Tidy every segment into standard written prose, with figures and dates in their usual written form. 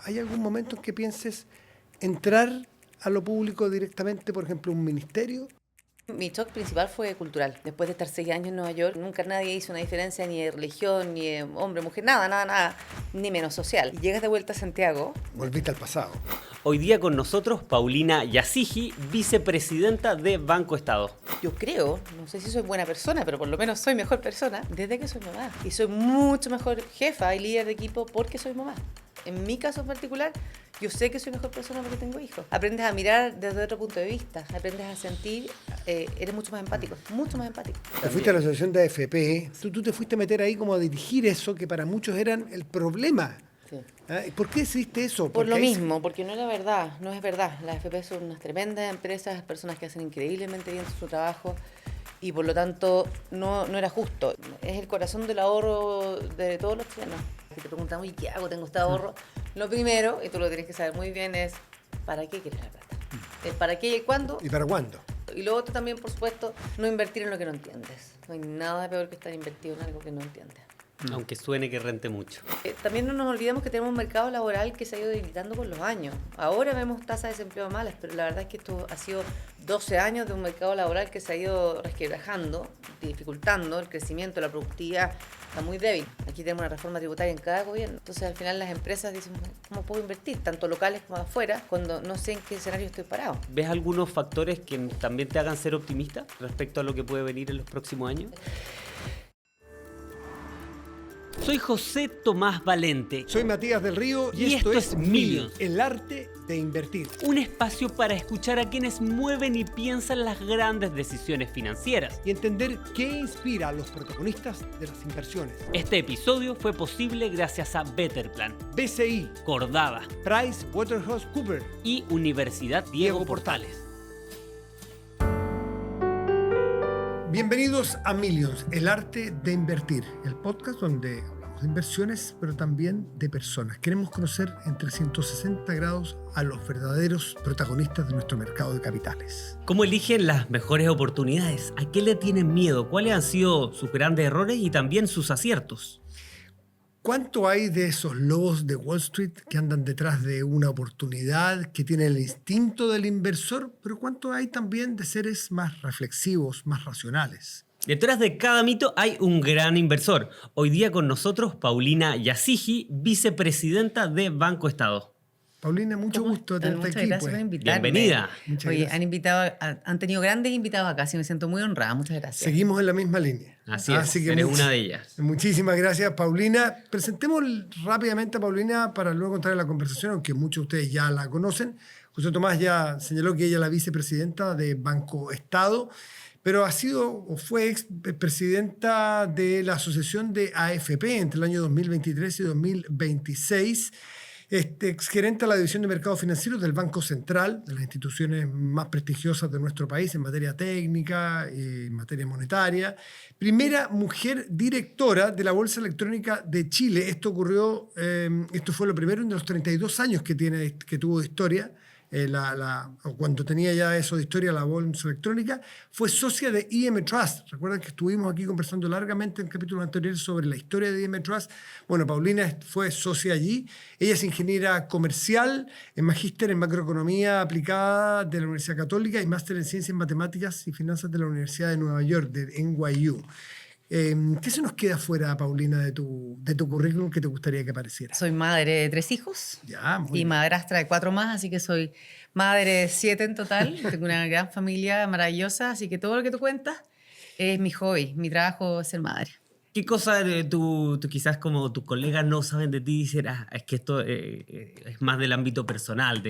¿hay algún momento en que pienses entrar a lo público directamente, por ejemplo, un ministerio? Mi shock principal fue cultural. Después de estar 6 años en Nueva York, nunca nadie hizo una diferencia ni de religión, ni de hombre, mujer, nada, ni menos social. Y llegas de vuelta a Santiago. Volviste al pasado. Hoy día con nosotros Paulina Yazigi, vicepresidenta de Banco Estado. Yo creo, no sé si soy buena persona, pero por lo menos soy mejor persona desde que soy mamá. Y soy mucho mejor jefa y líder de equipo porque soy mamá. En mi caso en particular, yo sé que soy mejor persona porque tengo hijos. Aprendes a mirar desde otro punto de vista, aprendes a sentir, eres mucho más empático, mucho más empático. Te fuiste a la asociación de AFP, tú te fuiste a meter ahí como a dirigir eso que para muchos eran el problema. Sí. ¿Por qué decidiste eso? Por lo ahí mismo, porque no era verdad, no es verdad. Las AFP son unas tremendas empresas, personas que hacen increíblemente bien su trabajo y por lo tanto no era justo. Es el corazón del ahorro de todos los chilenos. Si te preguntamos, ¿y qué hago? Tengo este ahorro. Lo primero, y tú lo tienes que saber muy bien, es ¿para qué quieres la plata? ¿Para qué y cuándo? ¿Y para cuándo? Y lo otro también, por supuesto, no invertir en lo que no entiendes. No hay nada peor que estar invertido en algo que no entiendes. Aunque suene que rente mucho. También no nos olvidemos que tenemos un mercado laboral que se ha ido debilitando con los años. Ahora vemos tasas de desempleo malas, pero la verdad es que esto ha sido 12 años de un mercado laboral que se ha ido resquebrajando, dificultando el crecimiento, la productividad está muy débil. Aquí tenemos una reforma tributaria en cada gobierno. Entonces al final las empresas dicen, ¿cómo puedo invertir? Tanto locales como afuera, cuando no sé en qué escenario estoy parado. ¿Ves algunos factores que también te hagan ser optimista respecto a lo que puede venir en los próximos años? Soy José Tomás Valente. Soy Matías del Río Y esto es Millions, el arte de invertir. un espacio para escuchar a quienes mueven y piensan las grandes decisiones financieras. Y entender qué inspira a los protagonistas de las inversiones. Este episodio fue posible gracias a Betterplan, BCI, Cordava PricewaterhouseCoopers y Universidad Diego Portales. Bienvenidos a Millions, el arte de invertir, el podcast donde hablamos de inversiones, pero también de personas. Queremos conocer en 360 grados a los verdaderos protagonistas de nuestro mercado de capitales. ¿Cómo eligen las mejores oportunidades? ¿A qué le tienen miedo? ¿Cuáles han sido sus grandes errores y también sus aciertos? ¿Cuánto hay de esos lobos de Wall Street que andan detrás de una oportunidad, que tienen el instinto del inversor? Pero ¿cuánto hay también de seres más reflexivos, más racionales? Detrás de cada mito hay un gran inversor. Hoy día con nosotros Paulina Yazigi, vicepresidenta de Banco Estado. Paulina, mucho gusto tenerte Muchas aquí. gracias por invitarme. Bienvenida. Muchas Oye, gracias. han tenido grandes invitados acá, sí me siento muy honrada, muchas gracias. Seguimos en la misma línea. Así es, eres una de ellas. Muchísimas gracias, Paulina. Presentemos rápidamente a Paulina para luego entrar en la conversación, aunque muchos de ustedes ya la conocen. José Tomás ya señaló que ella es la vicepresidenta de Banco Estado, pero ha sido o fue expresidenta de la asociación de AFP entre el año 2023 y 2026. Exgerente de la División de Mercados Financieros del Banco Central, de las instituciones más prestigiosas de nuestro país en materia técnica y en materia monetaria. Primera mujer directora de la Bolsa Electrónica de Chile. Esto fue lo primero en los 32 años que tuvo de historia. Cuando tenía ya eso de historia, la bolsa electrónica, fue socia de IM Trust. Recuerdan que estuvimos aquí conversando largamente en capítulos anteriores sobre la historia de IM Trust. Bueno, Paulina fue socia allí. Ella es ingeniera comercial, es magíster en macroeconomía aplicada de la Universidad Católica y máster en ciencias matemáticas y finanzas de la Universidad de Nueva York, de NYU. ¿Qué se nos queda fuera, Paulina, de tu currículum que te gustaría que apareciera? Soy madre de 3 hijos Muy y bien. madrastra de 4 más, así que soy madre de 7 en total. Tengo una gran familia maravillosa, así que todo lo que tú cuentas es mi hobby. Mi trabajo es ser madre. ¿Qué cosa tú quizás como tus colegas no saben de ti y dicen, es que esto es más del ámbito personal?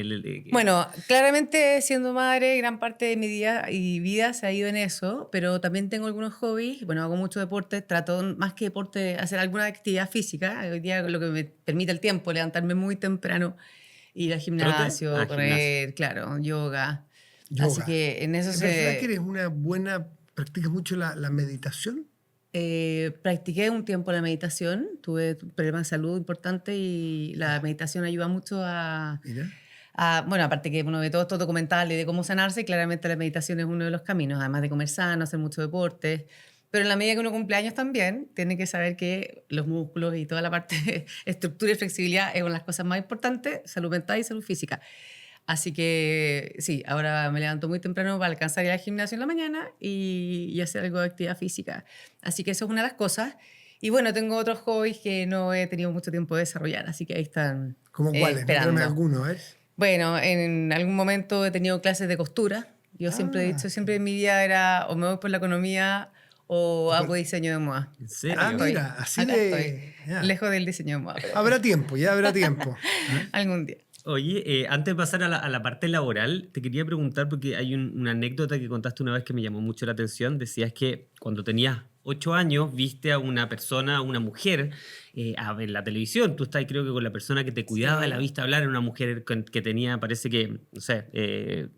Bueno, claramente siendo madre, gran parte de mi día y vida se ha ido en eso, pero también tengo algunos hobbies. Bueno, hago mucho deporte, trato más que deporte, hacer alguna actividad física. Hoy día lo que me permite el tiempo, levantarme muy temprano, ir al gimnasio, ¿Trote? correr, claro, yoga. Así que en eso ¿Es verdad que eres una buena, practicas mucho la meditación? Practiqué un tiempo la meditación, tuve problemas de salud importantes y la meditación ayuda mucho Mira. bueno, aparte que uno ve todos estos documentales de cómo sanarse, claramente la meditación es uno de los caminos, además de comer sano, hacer mucho deporte, Pero en la medida que uno cumple años también, tiene que saber que los músculos y toda la parte de estructura y flexibilidad es una de las cosas más importantes, salud mental y salud física. Así que sí, ahora me levanto muy temprano para alcanzar a ir al gimnasio en la mañana y hacer algo de actividad física. Así que eso es una de las cosas. Y bueno, tengo otros hobbies que no he tenido mucho tiempo de desarrollar, así que ahí están ¿Cómo cuáles? esperando. Nombrame alguno, ¿eh? Bueno, en algún momento he tenido clases de costura. Yo siempre he dicho, siempre en mi vida era o me voy por la economía o hago diseño de moda. ¿En serio? Ah, Estoy. mira, así Acá de... estoy, ya. lejos del diseño de moda. Pero Habrá tiempo, ya habrá tiempo. algún día. Oye, antes de pasar a la parte laboral, te quería preguntar, porque hay una anécdota que contaste una vez que me llamó mucho la atención. Decías que cuando tenías 8 años viste a una persona, a una mujer, a ver la televisión. Tú estás, creo que con la persona que te cuidaba, Sí. la viste hablar, era una mujer que tenía, parece que, no sé,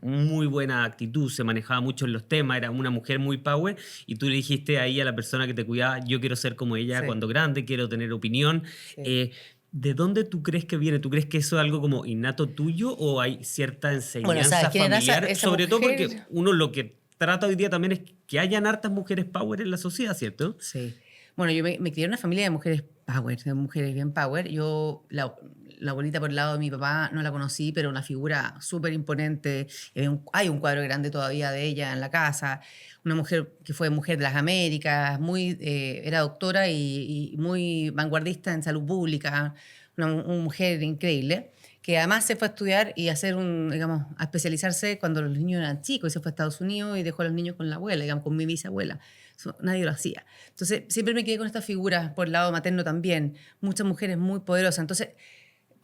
muy buena actitud, se manejaba mucho en los temas, era una mujer muy power, y tú le dijiste ahí a la persona que te cuidaba, yo quiero ser como ella Sí. cuando grande, quiero tener opinión. Sí. ¿De dónde tú crees que viene? ¿Tú crees que eso es algo como innato tuyo o hay cierta enseñanza ¿sabes quién era familiar? esa Sobre todo mujer? porque uno lo que trata hoy día también es que hayan hartas mujeres power en la sociedad, ¿cierto? Sí. Bueno, yo me crié en una familia de mujeres power, de mujeres bien power. Yo, la abuelita por el lado de mi papá no la conocí, pero una figura súper imponente. Hay un cuadro grande todavía de ella en la casa. Una mujer que fue mujer de las Américas, era doctora y muy vanguardista en salud pública. Una mujer increíble, que además se fue a estudiar y a especializarse cuando los niños eran chicos, y se fue a Estados Unidos y dejó a los niños con la abuela, digamos, con mi bisabuela. Eso nadie lo hacía. Entonces, siempre me quedé con esta figura, por el lado materno también, muchas mujeres muy poderosas, entonces,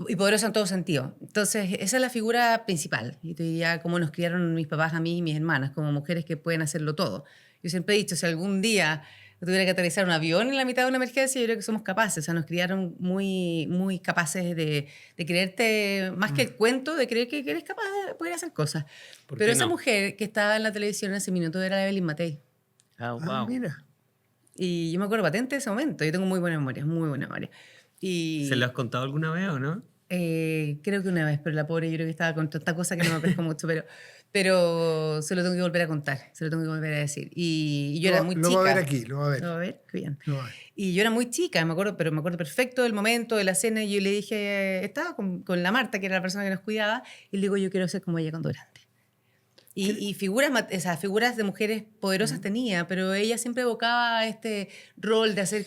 y poderosas en todo sentido. Entonces, esa es la figura principal. Y te diría cómo nos criaron mis papás a mí y mis hermanas, como mujeres que pueden hacerlo todo. Yo siempre he dicho, si algún día tuviera que aterrizar un avión en la mitad de una emergencia, yo creo que somos capaces. O sea, nos criaron muy, muy capaces de creerte, más que el cuento, de creer que eres capaz de poder hacer cosas. ¿Por Pero qué esa no? mujer que estaba en la televisión en ese minuto era Evelyn Matei. Ah, Ah, wow. mira. Y yo me acuerdo patente de ese momento. Yo tengo muy buena memoria, muy buena memoria. Y ¿Se lo has contado alguna vez o no? creo que una vez, pero la pobre yo creo que estaba con tanta cosa que no me pesco mucho, pero se lo tengo que volver a contar, se lo tengo que volver a decir. Y yo era muy chica. Lo va a ver aquí, lo va a ver. ¿Lo va a ver? Qué bien. Lo va a ver. Y yo era muy chica, pero me acuerdo perfecto del momento, de la cena, y yo le dije, estaba con la Marta, que era la persona que nos cuidaba, y le digo, yo quiero ser como ella cuando grande. Y esas figuras de mujeres poderosas tenía, pero ella siempre evocaba este rol de hacer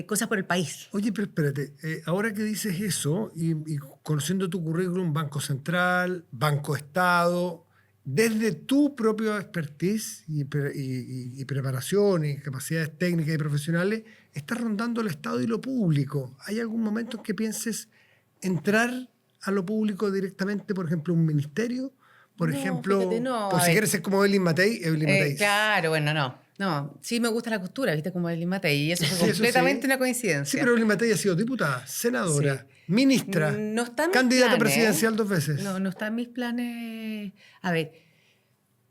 cosas por el país. Oye, pero espérate, ahora que dices eso, y conociendo tu currículum, Banco Central, Banco Estado, desde tu propia expertise y preparación y capacidades técnicas y profesionales, estás rondando el Estado y lo público. ¿Hay algún momento en que pienses entrar a lo público directamente, por ejemplo, un ministerio? Por No, ejemplo, fíjate, no, pues a si ver. quieres ser como Evelyn Matei, Evelyn Matei. Claro, bueno, no. No, sí me gusta la costura, ¿viste? Como Evelyn Matei, y eso fue Sí, eso completamente sí. una coincidencia. Sí, pero Evelyn Matei ha sido diputada, senadora, Sí. ministra, No está en mis candidata planes, presidencial 2 veces. No, no está en mis planes. A ver,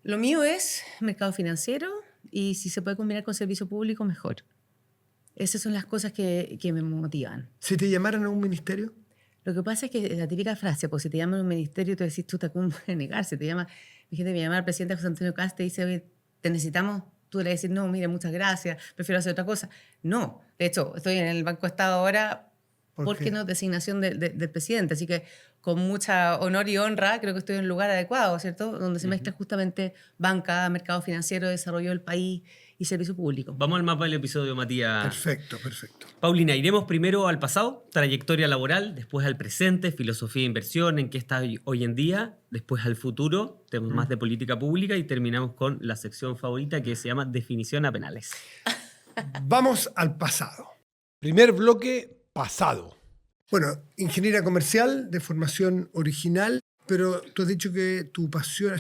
lo mío es mercado financiero y si se puede combinar con servicio público, mejor. Esas son las cosas que me motivan. Si te llamaran a un ministerio, Lo que pasa es que la típica frase, pues si te llaman a un ministerio, tú decís, tú te cómo puedes negar. Si te llama, mi gente me llama el presidente José Antonio Cast, te dice, oye, te necesitamos. Tú le decís, no, mire, muchas gracias, prefiero hacer otra cosa. No, de hecho, estoy en el Banco Estado ahora ¿Por porque qué? no designación del presidente. Así que con mucha honor y honra creo que estoy en el lugar adecuado, ¿cierto? Donde se mezcla justamente banca, mercado financiero, desarrollo del país y servicio público. Vamos al mapa del episodio, Matías. perfecto, perfecto. Paulina, iremos primero al pasado, trayectoria laboral, después al presente, filosofía de inversión, en qué estás hoy en día, después al futuro, temas más de política pública y terminamos con la sección favorita que se llama definición a penales. Vamos al pasado. Primer bloque, pasado. Bueno, ingeniera comercial de formación original, pero tú has dicho que tu pasión,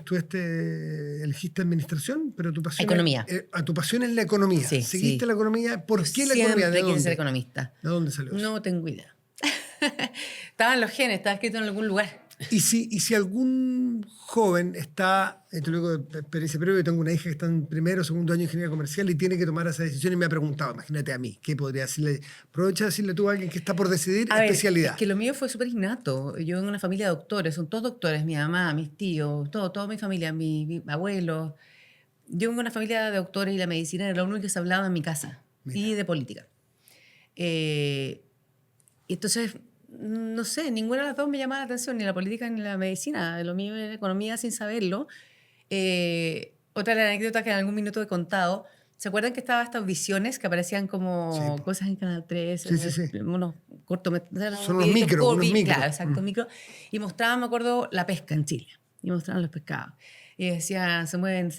elegiste administración, pero tu pasión Economía. Tu pasión es la economía. Sí, ¿Seguiste sí. la economía? ¿Por qué la Siempre economía? ¿De quise dónde? ser economista. ¿De dónde salió eso? No tengo idea. Estaba en los genes, estaba escrito en algún lugar. Y si algún joven está, te lo digo de experiencia previa, yo tengo una hija que está en primero o segundo año de ingeniería comercial y tiene que tomar esa decisión y me ha preguntado, imagínate a mí, ¿qué podría decirle? Aprovecha de decirle tú a alguien que está por decidir A ver, especialidad. es que lo mío fue súper innato. Yo vengo de una familia de doctores, son todos doctores, mi mamá, mis tíos, toda mi familia, mi abuelo. yo vengo de una familia de doctores y la medicina era lo único que se hablaba en mi casa. Mira. Y de política. Entonces, no sé, ninguna de las dos me llamaba la atención, ni la política ni la medicina. Lo mío era economía sin saberlo. Otra de las anécdotas que en algún minuto he contado, ¿se acuerdan que estaban estas visiones que aparecían como Sí. cosas en Canal 3? Sí. Unos cortometrajes. Son unos micros, unos micros. Claro, exacto, micro. Y mostraban, me acuerdo, la pesca en Chile. Y mostraban los pescados. Y decían, se mueven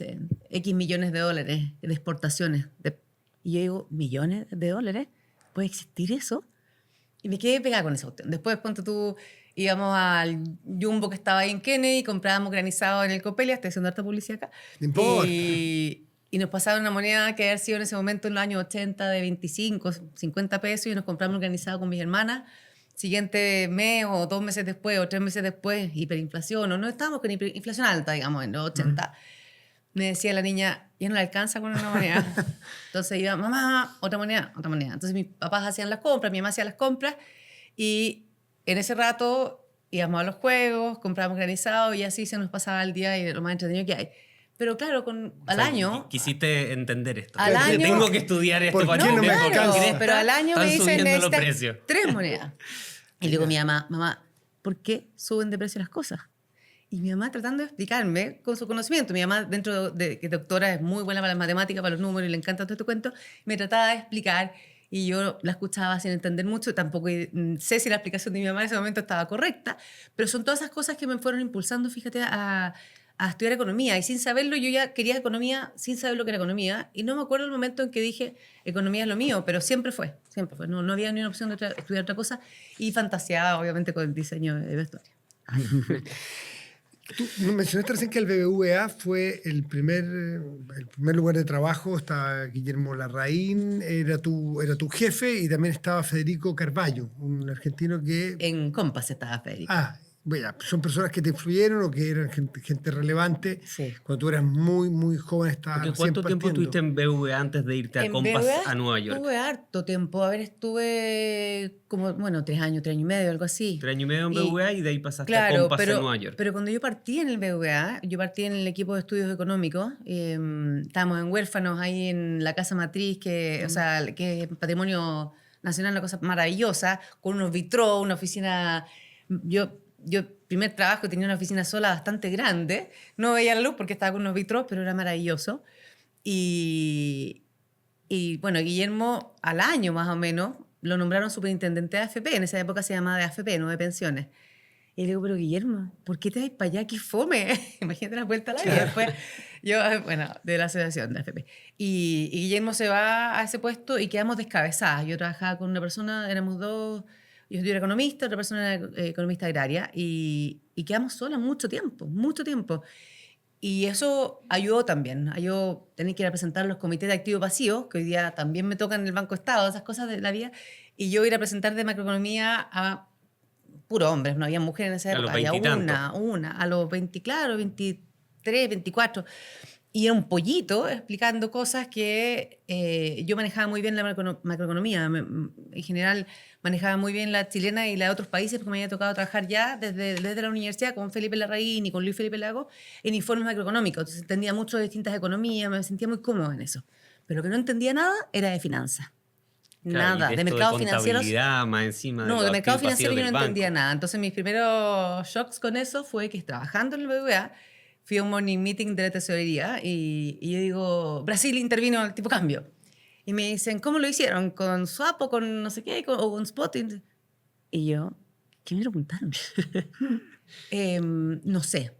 X millones de dólares de exportaciones. Y yo digo, ¿millones de dólares? ¿Puede existir eso? Y me quedé pegada con esa cuestión. Después, cuando tú íbamos al Jumbo que estaba ahí en Kennedy, comprábamos granizado en el Copelia, estoy haciendo harta publicidad acá. No importa. Y nos pasaron una moneda que había sido en ese momento en los años 80 de 25, 50 pesos y nos compramos un granizado con mis hermanas. Siguiente mes o 2 meses después o 3 meses después, hiperinflación, o no estábamos con hiperinflación alta, digamos, en los 80. Me decía la niña, ya no le alcanza con una moneda. Entonces iba, mamá, otra moneda, otra moneda. Entonces mis papás hacían las compras, mi mamá hacía las compras y en ese rato íbamos a los juegos, comprábamos granizado y así se nos pasaba el día y lo más entretenido que hay. Pero claro, al año... Quisiste entender esto. Al año- Tengo que estudiar esto ¿Por para qué no me entender por qué alcanza? está- pero al año me están dicen, subiendo los necesitas precios. 3 monedas. Y le digo a mi mamá, ¿por qué suben de precio las cosas? Y mi mamá tratando de explicarme con su conocimiento. Mi mamá, dentro de que doctora, es muy buena para las matemáticas, para los números, y le encanta todo este cuento, me trataba de explicar y yo la escuchaba sin entender mucho. Tampoco sé si la explicación de mi mamá en ese momento estaba correcta, pero son todas esas cosas que me fueron impulsando, fíjate, a estudiar economía. Y sin saberlo, yo ya quería economía sin saber lo que era economía. Y no me acuerdo el momento en que dije, economía es lo mío, pero siempre fue, siempre fue. No había ni una opción de estudiar otra cosa. Y fantaseaba, obviamente, con el diseño de vestuario. Tú mencionaste recién que el BBVA fue el primer lugar de trabajo. Estaba Guillermo Larraín, era tu jefe, y también estaba Federico Carballo, un argentino que... En Compass estaba Federico. Bueno, ¿son personas que te influyeron o que eran gente relevante? Sí. Cuando tú eras muy, muy joven, estabas Porque recién ¿cuánto tiempo partiendo. estuviste en BVA antes de irte a En Compass BBVA a Nueva York? Estuve harto tiempo. A ver, estuve como, 3 años, 3 años y medio, algo así. 3 años y medio en Y- BVA y de ahí pasaste a Claro, Compass en Nueva York. pero cuando yo partí en el BBVA, yo partí en el equipo de estudios económicos, estábamos en Huérfanos, ahí en la casa matriz, o sea, que es patrimonio nacional, una cosa maravillosa, con unos vitrós, una oficina... Yo primer trabajo tenía una oficina sola bastante grande, no veía la luz porque estaba con unos vitrós, pero era maravilloso. Y bueno, Guillermo al año más o menos lo nombraron superintendente de AFP, en esa época se llamaba de AFP, no de pensiones. Y le digo, pero Guillermo, ¿por qué te vas para allá? ¡Qué fome! Imagínate la vuelta a la vida. Después, de la asociación de AFP. Y Guillermo se va a ese puesto y quedamos descabezadas. Yo trabajaba con una persona, éramos dos, yo era economista, otra persona era economista agraria, y quedamos solas mucho tiempo, mucho tiempo. Y eso ayudó también. Ayudó tener que ir a presentar los comités de activo pasivo, que hoy día también me tocan en el Banco Estado, esas cosas de la vida, y yo ir a presentar de macroeconomía a puro hombres, no había mujeres en esa A época, los había 20 y tanto. una, a los 20, claro, 23, 24. Y era un pollito explicando cosas que yo manejaba muy bien la macroeconomía. En general manejaba muy bien la chilena y la de otros países porque me había tocado trabajar ya desde la universidad con Felipe Larraín y con Luis Felipe Lago en informes macroeconómicos. Entonces entendía mucho de distintas economías, me sentía muy cómoda en eso. Pero lo que no entendía nada era de finanzas. Claro, y Nada, de de esto mercados financieros. contabilidad más encima No, los de mercado activos financiero pasivos yo no del entendía banco. nada. Entonces mis primeros shocks con eso fue que trabajando en el BBVA fui a un morning meeting de la tesorería y yo digo, Brasil intervino al tipo cambio. Y me dicen, ¿cómo lo hicieron? ¿Con swap o con no sé qué? ¿O con spot? Y yo, ¿qué me preguntaron? No sé.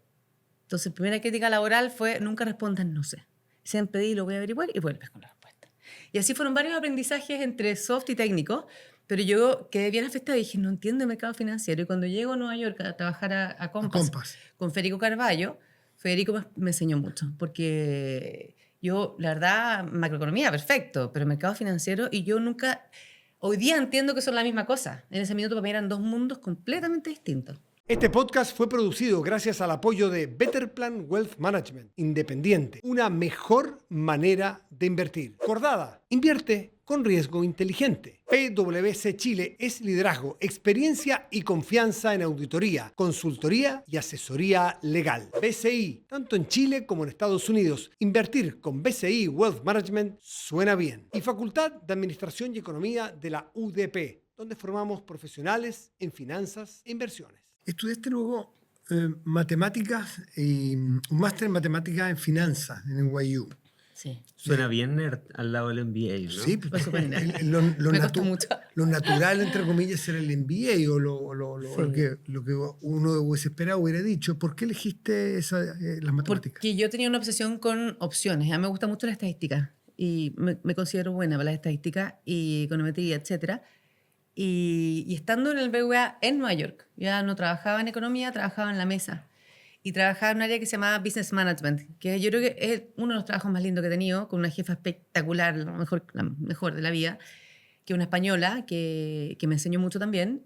Entonces, primera crítica laboral fue, nunca respondan no sé. Siempre di, lo voy a averiguar y vuelves con la respuesta. Y así fueron varios aprendizajes entre soft y técnico, pero yo quedé bien afectada y dije, no entiendo el mercado financiero. Y cuando llego a Nueva York a trabajar a Compass con Federico Carballo, Federico me enseñó mucho, porque yo, la verdad, macroeconomía, perfecto, pero mercado financiero, y yo nunca... Hoy día entiendo que son la misma cosa. En ese minuto para mí eran dos mundos completamente distintos. Este podcast fue producido gracias al apoyo de Better Plan Wealth Management, independiente, una mejor manera de invertir. Cordada, invierte con riesgo inteligente. PwC Chile es liderazgo, experiencia y confianza en auditoría, consultoría y asesoría legal. BCI, tanto en Chile como en Estados Unidos. Invertir con BCI Wealth Management suena bien. Y Facultad de Administración y Economía de la UDP, donde formamos profesionales en finanzas e inversiones. Estudiaste luego matemáticas y un máster en matemáticas en finanzas en NYU. Sí. Suena bien nerd al lado del MBA, ¿no? Sí, Fue súper nerd. lo Me costó mucho. Lo natural, entre comillas, era el MBA o lo que uno hubiese esperado, hubiera dicho. ¿Por qué elegiste las matemáticas? Porque yo tenía una obsesión con opciones. A mí me gusta mucho la estadística y me considero buena para la estadística y econometría, etcétera. Y estando en el BBVA en Nueva York, ya no trabajaba en economía, trabajaba en la mesa. Y trabajaba en un área que se llamaba Business Management, que yo creo que es uno de los trabajos más lindos que he tenido, con una jefa espectacular, la mejor de la vida, que una española que me enseñó mucho también.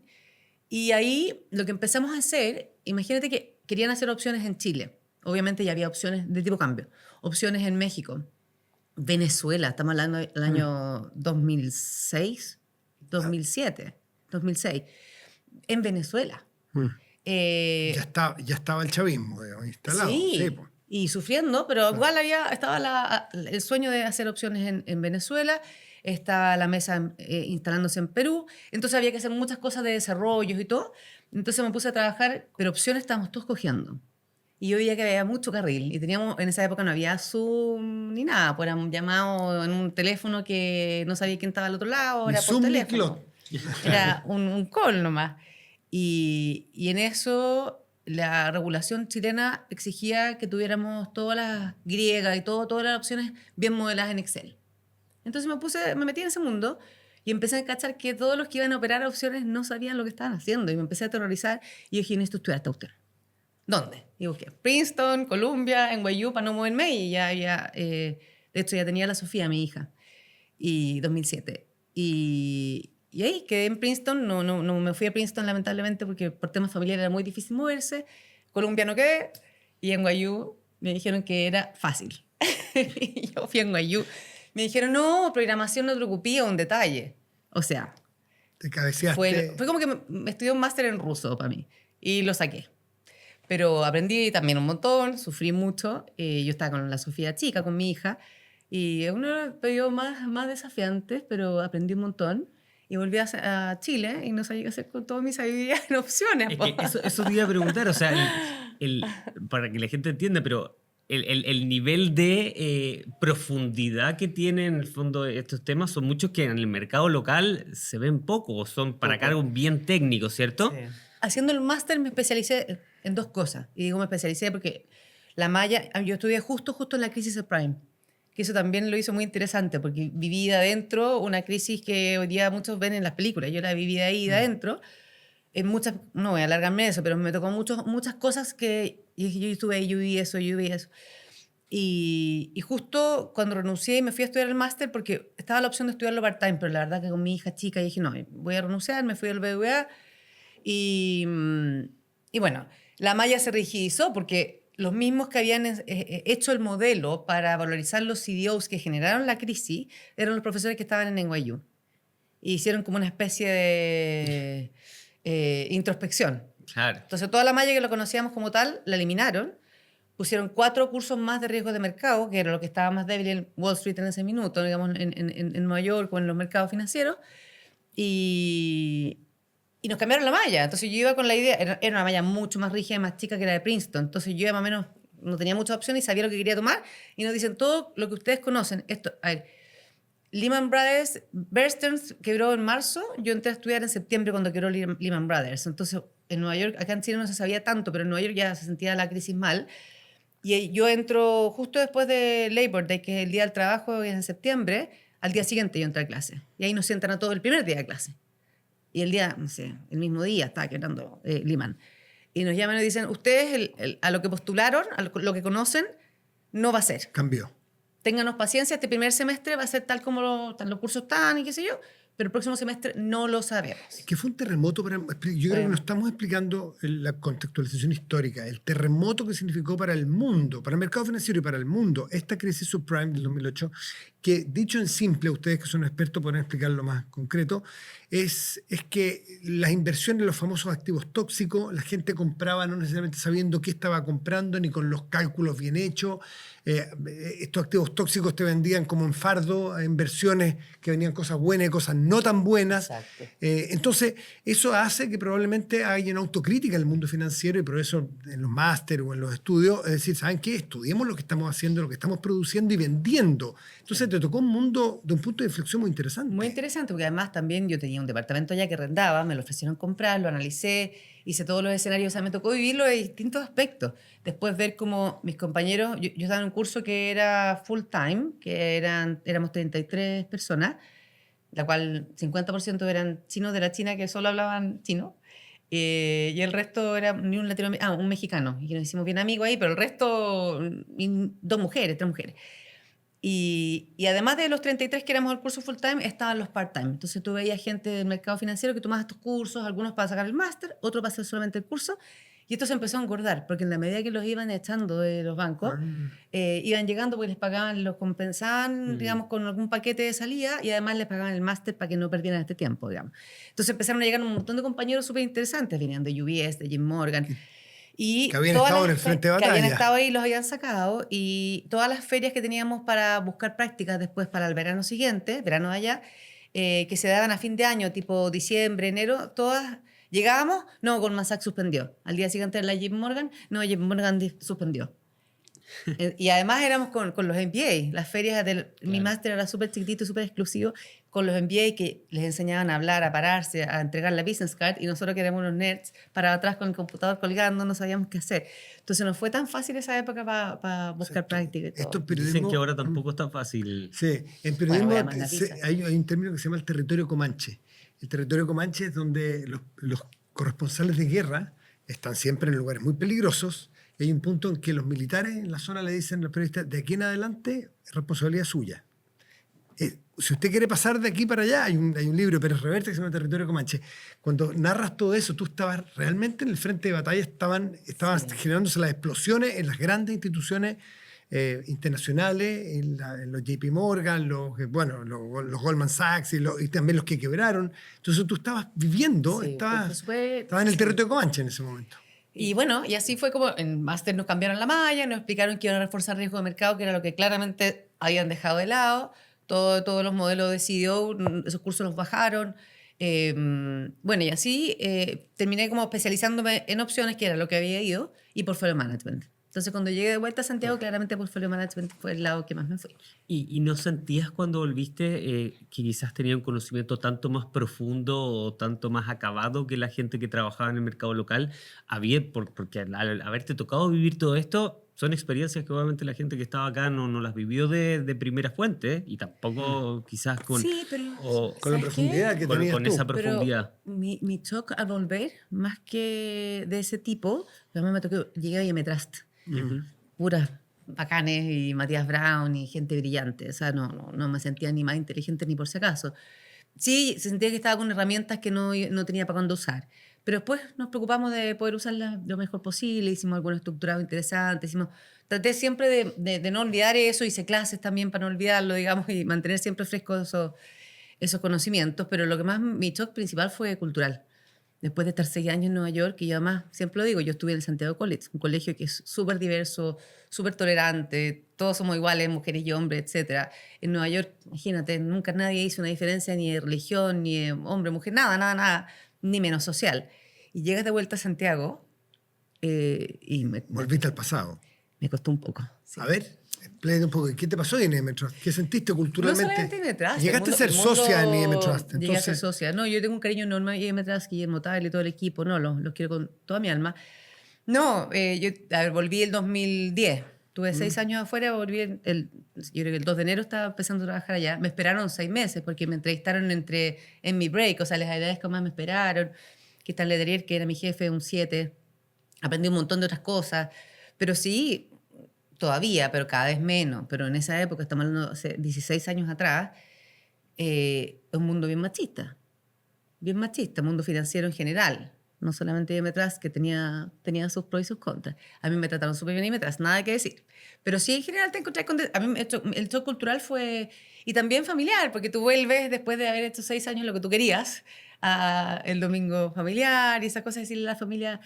Y ahí lo que empezamos a hacer, imagínate que querían hacer opciones en Chile. Obviamente ya había opciones de tipo cambio. Opciones en México, Venezuela, estamos hablando del año 2006, 2007, 2006, en Venezuela. Ya estaba el chavismo, digamos, instalado. Sí, Po. y sufriendo, pero igual estaba el sueño de hacer opciones en Venezuela, estaba la mesa instalándose en Perú, entonces había que hacer muchas cosas de desarrollos y todo. Entonces me puse a trabajar, pero opciones estábamos todos cogiendo. Y yo veía que había mucho carril. Y en esa época no había Zoom ni nada. Pues eran llamados en un teléfono que no sabía quién estaba al otro lado. Ni Era por Zoom ni teléfono. Era un call nomás. Y en eso la regulación chilena exigía que tuviéramos todas las griegas y todas las opciones bien modeladas en Excel. Entonces me metí en ese mundo y empecé a cachar que todos los que iban a operar opciones no sabían lo que estaban haciendo. Y me empecé a aterrorizar y dije, necesito estudiar esta cuestión. ¿Dónde? Y busqué Princeton, Columbia, NYU para no moverme y de hecho ya tenía la Sofía, mi hija, y 2007. Y ahí quedé en Princeton, no me fui a Princeton lamentablemente porque por temas familiares era muy difícil moverse. Columbia no quedé y NYU me dijeron que era fácil. Y yo fui a NYU. Me dijeron, no, programación no te preocupes, un detalle. O sea, Te cabeceaste. fue como que me estudié un máster en ruso para mí y lo saqué. Pero aprendí también un montón, sufrí mucho. Yo estaba con la Sofía chica, con mi hija, y es uno de los periodos más desafiantes, pero aprendí un montón. Y volví a Chile y no sabía qué hacer con toda mi sabiduría en opciones. Es que eso te iba a preguntar, o sea, para que la gente entienda, pero el nivel de profundidad que tienen en el fondo estos temas son muchos que en el mercado local se ven poco, o son para cargos bien técnicos, ¿cierto? Sí. Haciendo el máster me especialicé en dos cosas. Y digo me especialicé porque la malla, yo estudié justo en la crisis subprime, que eso también lo hizo muy interesante porque viví de adentro una crisis que hoy día muchos ven en las películas. Yo la viví de ahí, de adentro. En muchas, no voy a alargarme de eso, pero me tocó muchas cosas que yo estuve ahí, yo viví eso. Y justo cuando renuncié y me fui a estudiar el máster, porque estaba la opción de estudiarlo part-time, pero la verdad que con mi hija chica dije, no, voy a renunciar, me fui al BBVA. Y bueno, la malla se rigidizó porque los mismos que habían hecho el modelo para valorizar los CDOs que generaron la crisis eran los profesores que estaban en NYU. Y hicieron como una especie de introspección. Claro. Entonces toda la malla que lo conocíamos como tal la eliminaron. Pusieron 4 cursos más de riesgo de mercado, que era lo que estaba más débil en Wall Street en ese minuto, digamos, en Nueva York o en los mercados financieros. Y nos cambiaron la malla. Entonces yo iba con la idea, era una malla mucho más rígida y más chica que la de Princeton. Entonces yo más o menos no tenía muchas opciones y sabía lo que quería tomar. Y nos dicen todo lo que ustedes conocen. Esto, a ver, Lehman Brothers, Bear Stearns quebró en marzo. Yo entré a estudiar en septiembre cuando quebró Lehman Brothers. Entonces en Nueva York, acá en Chile no se sabía tanto, pero en Nueva York ya se sentía la crisis mal. Y yo entro justo después de Labor Day, que es el día del trabajo, en septiembre. Al día siguiente yo entré a clase. Y ahí nos sientan a todos el primer día de clase. Y el día, no sé, el mismo día estaba quebrando Lehman. Y nos llaman y dicen, ustedes a lo que postularon, a lo que conocen, no va a ser. Cambió. Ténganos paciencia, este primer semestre va a ser tal como los cursos están y qué sé yo, pero el próximo semestre no lo sabemos. Que fue un terremoto para... Yo creo que nos estamos explicando la contextualización histórica, el terremoto que significó para el mundo, para el mercado financiero y para el mundo, esta crisis subprime del 2008, que dicho en simple, ustedes que son expertos pueden explicarlo más concreto, es que las inversiones en los famosos activos tóxicos, la gente compraba no necesariamente sabiendo qué estaba comprando, ni con los cálculos bien hechos. Estos activos tóxicos te vendían como en fardo, inversiones que venían cosas buenas y cosas no tan buenas. Exacto. Entonces, eso hace que probablemente haya una autocrítica en el mundo financiero y por eso en los máster o en los estudios, es decir, ¿saben qué? Estudiemos lo que estamos haciendo, lo que estamos produciendo y vendiendo. Entonces, te tocó un mundo de un punto de inflexión muy interesante. Muy interesante, porque además también yo tenía un departamento allá que rentaba, me lo ofrecieron comprar, lo analicé, hice todos los escenarios, o sea, me tocó vivirlo de distintos aspectos. Después ver cómo mis compañeros, yo estaba en un curso que era full time, que éramos 33 personas, la cual 50% eran chinos de la China que solo hablaban chino, y el resto era ni un latinoamericano, un mexicano, y nos hicimos bien amigos ahí, pero el resto, tres mujeres. Y además de los 33 que éramos el curso full time, estaban los part time. Entonces tú veías gente del mercado financiero que tomaba estos cursos, algunos para sacar el máster, otros para hacer solamente el curso. Y esto se empezó a engordar, porque en la medida que los iban echando de los bancos, iban llegando porque les pagaban, los compensaban, digamos, con algún paquete de salida y además les pagaban el máster para que no perdieran este tiempo, digamos. Entonces empezaron a llegar un montón de compañeros súper interesantes, venían de UBS, de JP Morgan. Y que habían estado en el frente de batalla. Que habían estado ahí y los habían sacado. Y todas las ferias que teníamos para buscar prácticas después para el verano siguiente, verano de allá, que se daban a fin de año, tipo diciembre, enero, todas llegábamos, no, Goldman Sachs suspendió. Al día siguiente la JP Morgan, no, JP Morgan suspendió. Y además éramos con los MBA. Las ferias mi máster era súper chiquitito, súper exclusivo, con los MBA que les enseñaban a hablar, a pararse, a entregar la business card, y nosotros que éramos unos nerds, para atrás con el computador colgando, no sabíamos qué hacer. Entonces no fue tan fácil esa época para buscar práctica y todo. Dicen que ahora tampoco es tan fácil. Sí, en periodismo Bueno, hay un término que se llama el territorio comanche. El territorio comanche es donde los corresponsales de guerra están siempre en lugares muy peligrosos. Y hay un punto en que los militares en la zona le dicen a los periodistas, de aquí en adelante es responsabilidad suya. Si usted quiere pasar de aquí para allá, hay un libro de Pérez Reverte que se llama Territorio Comanche. Cuando narras todo eso, tú estabas realmente en el frente de batalla, estaban generándose las explosiones en las grandes instituciones internacionales, en los JP Morgan, los Goldman Sachs y también los que quebraron. Entonces tú estabas viviendo, estabas en el territorio Comanche en ese momento. Y bueno, y así fue como en máster nos cambiaron la malla, nos explicaron que iban a reforzar riesgo de mercado, que era lo que claramente habían dejado de lado. Todos los modelos de CDO, esos cursos los bajaron. Bueno, y así terminé como especializándome en opciones, que era lo que había ido, y portfolio management. Entonces, cuando llegué de vuelta a Santiago, claramente portfolio management fue el lado que más me fui. ¿Y no sentías cuando volviste que quizás tenías un conocimiento tanto más profundo o tanto más acabado que la gente que trabajaba en el mercado local? Porque al haberte tocado vivir todo esto, son experiencias que obviamente la gente que estaba acá no las vivió de primera fuente, y tampoco quizás con, Sí, pero con la profundidad que tenías con tú. esa profundidad. Pero mi shock al volver, más que de ese tipo, además me tocó, llegué a IM Trust. Puras bacanes y Matías Brown y gente brillante. O sea, no me sentía ni más inteligente ni por si acaso. Sí, sentía que estaba con herramientas que no tenía para cuándo usar. Pero después nos preocupamos de poder usarlas lo mejor posible. Hicimos algunos estructurados interesantes. Traté siempre de no olvidar eso. Hice clases también para no olvidarlo, digamos, y mantener siempre frescos esos conocimientos. Pero lo que más, mi shock principal fue cultural. Después de estar 6 años en Nueva York, y yo además, siempre lo digo, yo estuve en el Santiago College, un colegio que es súper diverso, súper tolerante, todos somos iguales, mujeres y hombres, etc. En Nueva York, imagínate, nunca nadie hizo una diferencia ni de religión, ni de hombre, mujer, nada, ni menos social. Y llegas de vuelta a Santiago y Volviste al pasado. me costó un poco. Sí. A ver, explícate un poco. ¿Qué te pasó en IM Trust? ¿Qué sentiste culturalmente? No solamente IM Trust. Llegaste a ser socia en IM Trust. Llegué a ser socia. No, yo tengo un cariño enorme a IM Trust, Guillermo Tagle y todo el equipo. No, los quiero con toda mi alma. No, yo volví el 2010. Tuve 6 años afuera, volví yo creo que el 2 de enero estaba empezando a trabajar allá. Me esperaron 6 meses porque me entrevistaron en mi break. O sea, les agradezco más, me esperaron. Cristian Lederier, que era mi jefe, un 7. Aprendí un montón de otras cosas. Pero sí, todavía, pero cada vez menos. Pero en esa época, estamos hablando hace 16 años atrás, es un mundo bien machista, mundo financiero en general. No solamente Imetras, que tenía sus pros y sus contras. A mí me trataron súper bien Imetras, nada que decir. Pero sí, en general, te encontré con... A mí el shock cultural fue... Y también familiar, porque tú vuelves después de haber hecho 6 años lo que tú querías, a el domingo familiar y esas cosas, decirle a la familia,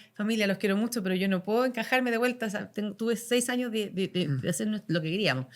los quiero mucho, pero yo no puedo encajarme de vuelta. O sea, tuve 6 años de hacer lo que queríamos.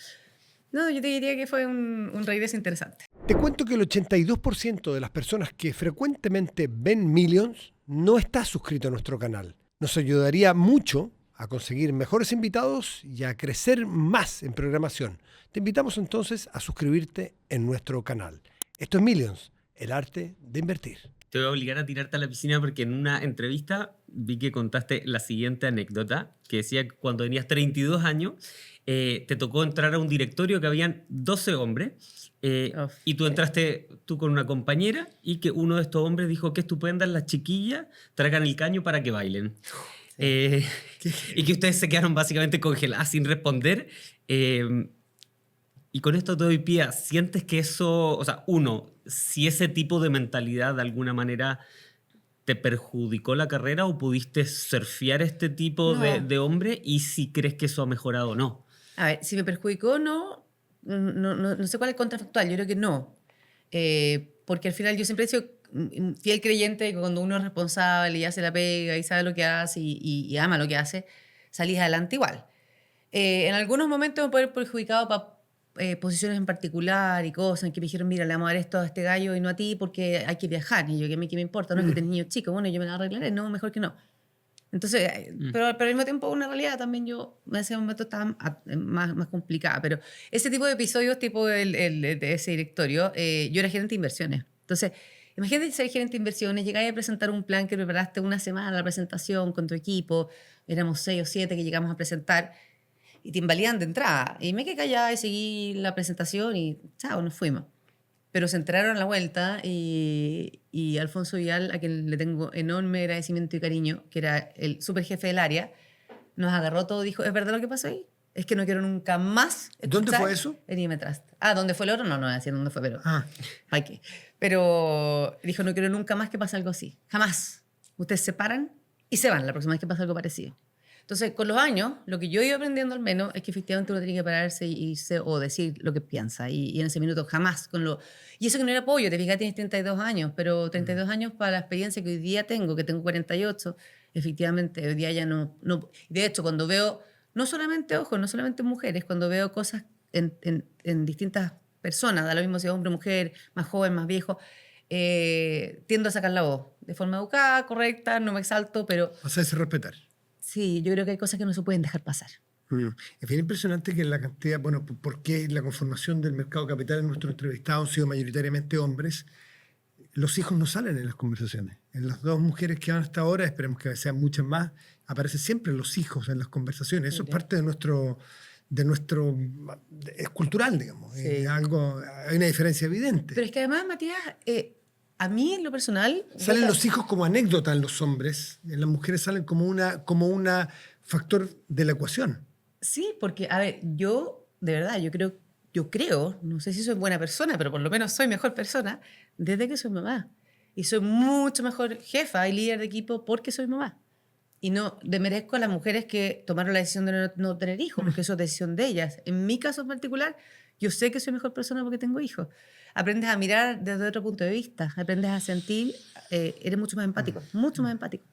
No, yo te diría que fue un regreso interesante. Te cuento que el 82% de las personas que frecuentemente ven Millions no está suscrito a nuestro canal. Nos ayudaría mucho a conseguir mejores invitados y a crecer más en programación. Te invitamos entonces a suscribirte en nuestro canal. Esto es Millions, el arte de invertir. Te voy a obligar a tirarte a la piscina porque en una entrevista vi que contaste la siguiente anécdota, que decía que cuando tenías 32 años, te tocó entrar a un directorio que habían 12 hombres, y tú entraste tú con una compañera y que uno de estos hombres dijo que estupendas las chiquillas, traigan el caño para que bailen. Y que ustedes se quedaron básicamente congeladas sin responder. Y con esto te doy pie. ¿Sientes que eso, o sea, uno, si ese tipo de mentalidad de alguna manera te perjudicó la carrera o pudiste surfear este tipo de hombre, y si crees que eso ha mejorado o no? A ver, si me perjudicó o no sé cuál es el contrafactual, yo creo que no. Porque al final yo siempre he sido fiel creyente de que cuando uno es responsable y hace la pega y sabe lo que hace y ama lo que hace, salís adelante igual. En algunos momentos me puede haber perjudicado para posiciones en particular y cosas en que me dijeron, mira, le vamos a dar esto a este gallo y no a ti porque hay que viajar. Y yo, ¿qué me importa? No es que tenés niños chicos, bueno, yo me la arreglaré, no, mejor que no. Entonces, pero al mismo tiempo una realidad también yo en ese momento estaba más complicada, pero ese tipo de episodios, tipo de ese directorio, yo era gerente de inversiones. Entonces, imagínate ser gerente de inversiones, llegáis a presentar un plan que preparaste una semana la presentación con tu equipo, éramos 6 o 7 que llegamos a presentar y te invalidan de entrada. Y me quedé callada y seguí la presentación y chao, nos fuimos. Pero se enteraron a la vuelta y Alfonso Vidal, a quien le tengo enorme agradecimiento y cariño, que era el super jefe del área, nos agarró todo y dijo, ¿es verdad lo que pasó ahí? Es que no quiero nunca más escuchar. ¿Dónde fue eso? En Imetrast. ¿Dónde fue el otro? No voy a decir dónde fue, pero... Hay que. Pero dijo, no quiero nunca más que pase algo así. Jamás. Ustedes se paran y se van la próxima vez que pasa algo parecido. Entonces, con los años, lo que yo iba aprendiendo al menos es que efectivamente uno tiene que pararse y irse o decir lo que piensa. Y en ese minuto jamás. Y eso que no era apoyo, te fijas, tienes 32 años, pero 32 años para la experiencia que hoy día tengo, que tengo 48, efectivamente, hoy día ya no. De hecho, cuando veo, no solamente mujeres, cuando veo cosas en distintas personas, da lo mismo si es hombre, mujer, más joven, más viejo, tiendo a sacar la voz de forma educada, correcta, no me exalto, pero... Hacerse respetar. Sí, yo creo que hay cosas que no se pueden dejar pasar. Es bien impresionante que la cantidad, bueno, porque la conformación del mercado capital en nuestros entrevistados han sido mayoritariamente hombres, los hijos no salen en las conversaciones. En las 2 mujeres que van hasta ahora, esperemos que sean muchas más, aparecen siempre los hijos en las conversaciones. Eso es parte de nuestro es cultural, digamos. Sí. Hay una diferencia evidente. Pero es que además, Matías, a mí en lo personal... Salen los hijos como anécdota en los hombres, en las mujeres salen como una factor de la ecuación. Sí, porque, a ver, yo, de verdad, yo creo, no sé si soy buena persona, pero por lo menos soy mejor persona desde que soy mamá. Y soy mucho mejor jefa y líder de equipo porque soy mamá. Y no demerezco a las mujeres que tomaron la decisión de no tener hijos, porque eso es decisión de ellas. En mi caso en particular, yo sé que soy mejor persona porque tengo hijos. Aprendes a mirar desde otro punto de vista, aprendes a sentir, eres mucho más empático, mucho más empático.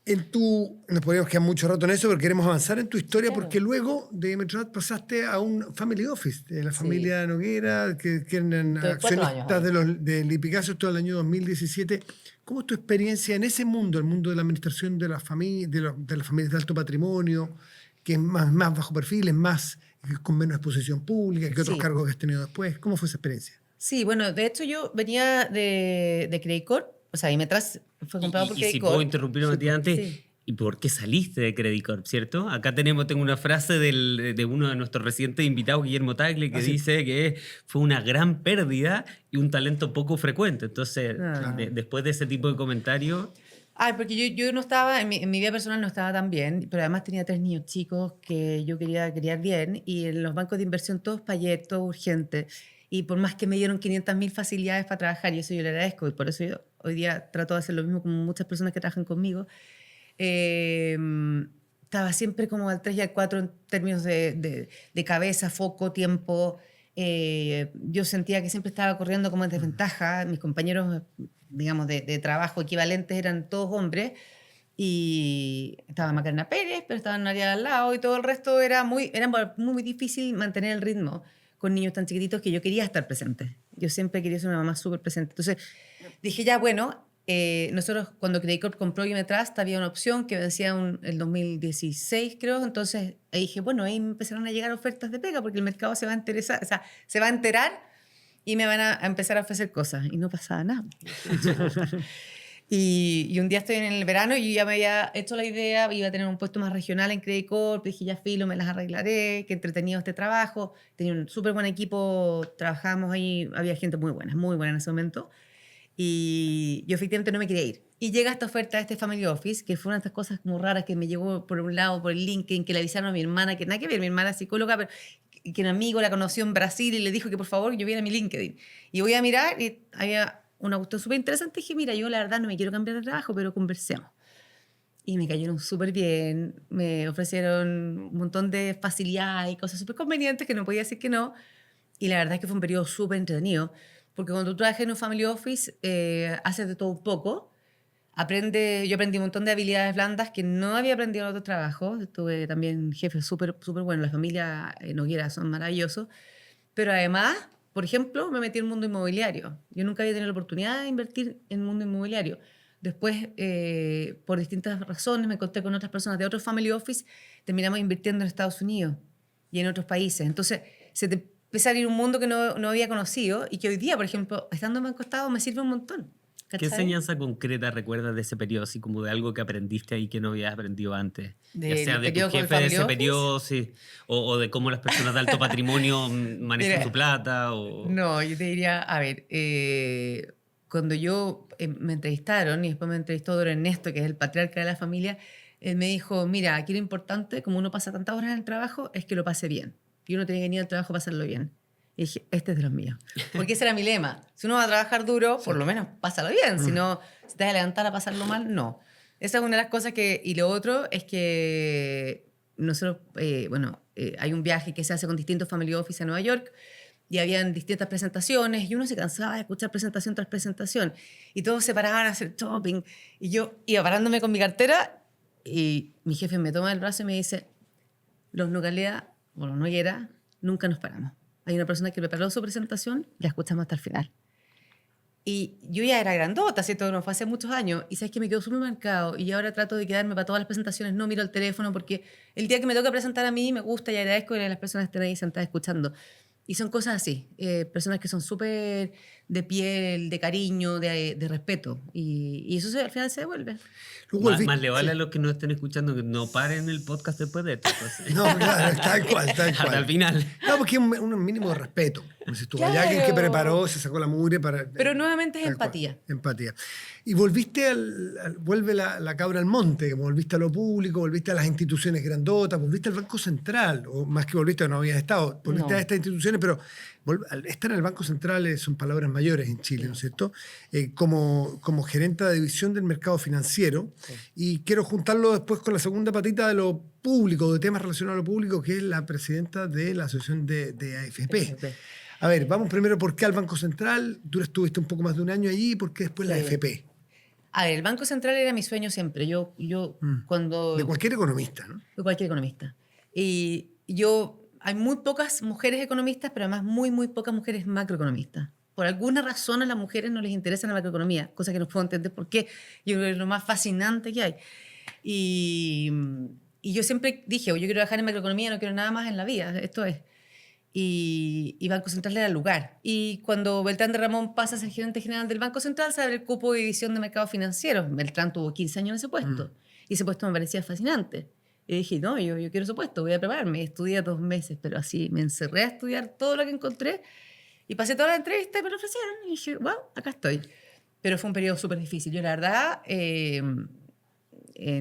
Nos podríamos quedar mucho rato en eso, pero queremos avanzar en tu historia, Claro. porque luego de Imetras pasaste a un family office, de la familia Noguera, que eran Estuve 4 accionistas años de Lipicasso todo el año 2017. ¿Cómo es tu experiencia en ese mundo, el mundo de la administración de las familias, de las familias de alto patrimonio, que es más bajo perfil, es más con menos exposición pública que otros Sí. cargos que has tenido después? ¿Cómo fue esa experiencia? Sí, bueno, de hecho yo venía de Credit Corp, o sea, Imetras fue comprado por Y Credit si Corp. puedo interrumpir un momentito antes, Sí. ¿y por qué saliste de Credit Corp, cierto? Acá tengo una frase de uno de nuestros recientes invitados, Guillermo Tagle, que sí. dice que fue una gran pérdida y un talento poco frecuente. Entonces, después de ese tipo de comentarios... Ay, porque yo no estaba, en mi vida personal no estaba tan bien, pero además tenía 3 niños chicos que yo quería criar bien y en los bancos de inversión todos payet, todo urgente. Y por más que me dieron 500.000 facilidades para trabajar, y eso yo le agradezco, y por eso yo hoy día trato de hacer lo mismo con muchas personas que trabajan conmigo, estaba siempre como al 3 y al 4 en términos de cabeza, foco, tiempo. Yo sentía que siempre estaba corriendo como en desventaja. Mis compañeros, digamos, de trabajo equivalentes eran todos hombres. Y estaba Macarena Pérez, pero estaba Nadia al lado, y todo el resto era muy difícil mantener el ritmo con niños tan chiquititos que yo quería estar presente. Yo siempre quería ser una mamá súper presente. Entonces dije, ya, bueno, nosotros cuando Credit Corp compró Trust había una opción que vencía el 2016, creo. Entonces ahí dije, bueno, ahí me empezaron a llegar ofertas de pega porque el mercado se va a interesar, o sea, se va a enterar y me van a empezar a ofrecer cosas. Y no pasaba nada. Y un día estoy en el verano y yo ya me había hecho la idea, iba a tener un puesto más regional en Credit Corp, dije ya filo, me las arreglaré, qué entretenido este trabajo, tenía un súper buen equipo, trabajábamos ahí, había gente muy buena en ese momento, y yo efectivamente no me quería ir. Y llega esta oferta de este Family Office, que fue una de estas cosas como raras que me llegó por un lado, por el LinkedIn, que le avisaron a mi hermana, que nada que ver, mi hermana es psicóloga, pero que un amigo la conoció en Brasil y le dijo que por favor yo viera mi LinkedIn. Y voy a mirar y había una cuestión súper interesante. Dije, mira, yo la verdad no me quiero cambiar de trabajo, pero conversemos. Y me cayeron súper bien, me ofrecieron un montón de facilidades y cosas súper convenientes que no podía decir que no. Y la verdad es que fue un periodo súper entretenido, porque cuando tú trabajas en un family office, haces de todo un poco. Yo aprendí un montón de habilidades blandas que no había aprendido en otros trabajos. Tuve también jefes súper buenos, la familia Noguera son maravillosos. Pero además, por ejemplo, me metí en el mundo inmobiliario. Yo nunca había tenido la oportunidad de invertir en el mundo inmobiliario. Después, por distintas razones, me encontré con otras personas de otros family office, terminamos invirtiendo en Estados Unidos y en otros países. Entonces, se te empieza a abrir un mundo que no había conocido y que hoy día, por ejemplo, estando en Banco Estado, me sirve un montón. ¿Qué enseñanza concreta recuerdas de ese periodo, así como de algo que aprendiste ahí que no habías aprendido antes? Ya sea de tu jefe de ese periodo, sí, o de cómo las personas de alto patrimonio manejan su plata. No, yo te diría, a ver, cuando me entrevistaron, y después me entrevistó don Ernesto, que es el patriarca de la familia, él me dijo, mira, aquí lo importante, como uno pasa tantas horas en el trabajo, es que lo pase bien. Y uno tiene que venir al trabajo para hacerlo bien. Y dije, este es de los míos. Porque ese era mi lema. Si uno va a trabajar duro, por lo menos pásalo bien. Si no, si te vas a levantar a pasarlo mal, no. Esa es una de las cosas que... Y lo otro es que nosotros, hay un viaje que se hace con distintos family office a Nueva York y habían distintas presentaciones y uno se cansaba de escuchar presentación tras presentación y todos se paraban a hacer shopping y yo iba parándome con mi cartera y mi jefe me toma el brazo y me dice, los Noguera, nunca nos paramos. Hay una persona que preparó su presentación, la escuchamos hasta el final. Y yo ya era grandota, ¿cierto? No fue hace muchos años. Y sabes que me quedó súper marcado. Y ahora trato de quedarme para todas las presentaciones. No miro el teléfono porque el día que me toca presentar a mí me gusta y agradezco que las personas estén ahí sentadas escuchando. Y son cosas así. Personas que son súper de piel, de cariño, de respeto. Y eso al final se devuelve. Más le vale a los que no estén escuchando que no paren el podcast después de esto. Entonces. No, claro, tal cual. Hasta el final. No, porque es un mínimo de respeto. Si tú hay alguien que preparó, se sacó la mugre para... Pero nuevamente es empatía. Empatía. Y volviste vuelve la cabra al monte, como volviste a lo público, volviste a las instituciones grandotas, volviste al Banco Central, o más que volviste, no habías estado, volviste a estas instituciones, pero estar en el Banco Central son palabras mayores en Chile, ¿no es cierto? Como gerente de división del mercado financiero, sí. Y quiero juntarlo después con la segunda patita de lo público, de temas relacionados a lo público, que es la presidenta de la asociación de AFP. A ver, vamos primero, ¿por qué al Banco Central? Tú estuviste un poco más de un año allí, ¿por qué después la AFP? A ver, el Banco Central era mi sueño siempre. Yo cuando... De cualquier economista, ¿no? De cualquier economista. Y hay muy pocas mujeres economistas, pero además muy pocas mujeres macroeconomistas. Por alguna razón a las mujeres no les interesa la macroeconomía, cosa que no puedo entender por qué. Yo creo que es lo más fascinante que hay. Y yo siempre dije, yo quiero trabajar en macroeconomía, no quiero nada más en la vida, esto es. Y Banco Central era el lugar. Y cuando Beltrán de Ramón pasa a ser gerente general del Banco Central, se abre el cupo de división de mercados financieros. Beltrán tuvo 15 años en ese puesto. Y ese puesto me parecía fascinante. Y dije, no, yo quiero ese puesto, voy a prepararme. Estudié 2 meses, pero así me encerré a estudiar todo lo que encontré. Y pasé toda la entrevista y me lo ofrecieron. Y dije, wow, acá estoy. Pero fue un periodo súper difícil. Yo, la verdad,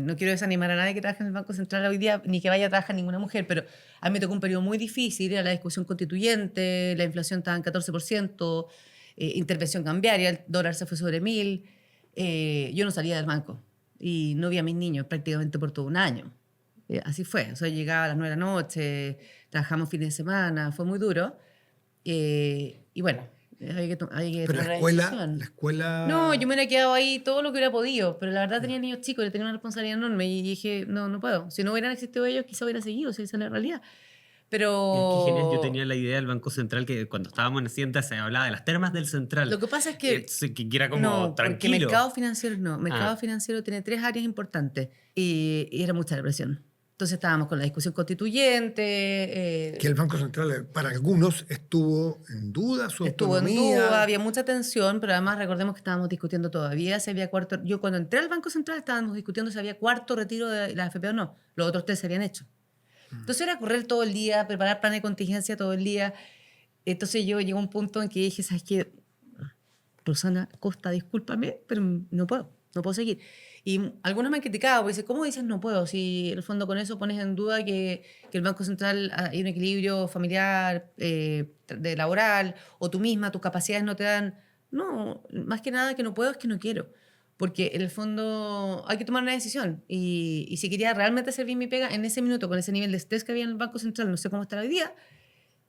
no quiero desanimar a nadie que trabaje en el Banco Central hoy día, ni que vaya a trabajar ninguna mujer, pero a mí me tocó un periodo muy difícil, era la discusión constituyente, la inflación estaba en 14%, intervención cambiaria, el dólar se fue sobre 1000, yo no salía del banco y no vi a mis niños prácticamente por todo un año. Así fue, o sea, llegaba a las 9 de la noche, trabajamos fines de semana, fue muy duro. Y bueno, hay que Pero tomar la escuela... No, yo me hubiera quedado ahí todo lo que hubiera podido, pero la verdad tenía niños chicos, le tenía una responsabilidad enorme y dije, no puedo. Si no hubieran existido ellos, quizá hubiera seguido, si esa es la realidad. Pero... Qué genial, yo tenía la idea del Banco Central que cuando estábamos en Hacienda se hablaba de las termas del Central. Lo que pasa es que... que era como no, tranquilo. porque mercado financiero no. Mercado financiero tiene 3 áreas importantes y era mucha la presión. Entonces estábamos con la discusión constituyente. Que el Banco Central, para algunos, estuvo en duda, su Estuvo en autonomía. duda, había mucha tensión, pero además recordemos que estábamos discutiendo todavía si había cuarto... Yo cuando entré al Banco Central estábamos discutiendo si había cuarto retiro de la AFP o no. Los otros 3 se habían hecho. Entonces era correr todo el día, preparar planes de contingencia todo el día. Entonces yo llegué a un punto en que dije, ¿sabes qué? Rosana Costa, discúlpame, pero no puedo seguir. Y algunos me han criticado, porque dicen, ¿cómo dices no puedo? Si en el fondo con eso pones en duda que el Banco Central hay un equilibrio familiar, de laboral, o tú misma, tus capacidades no te dan... No, más que nada que no puedo es que no quiero. Porque en el fondo hay que tomar una decisión. Y si quería realmente hacer bien mi pega, en ese minuto, con ese nivel de estrés que había en el Banco Central, no sé cómo está hoy día,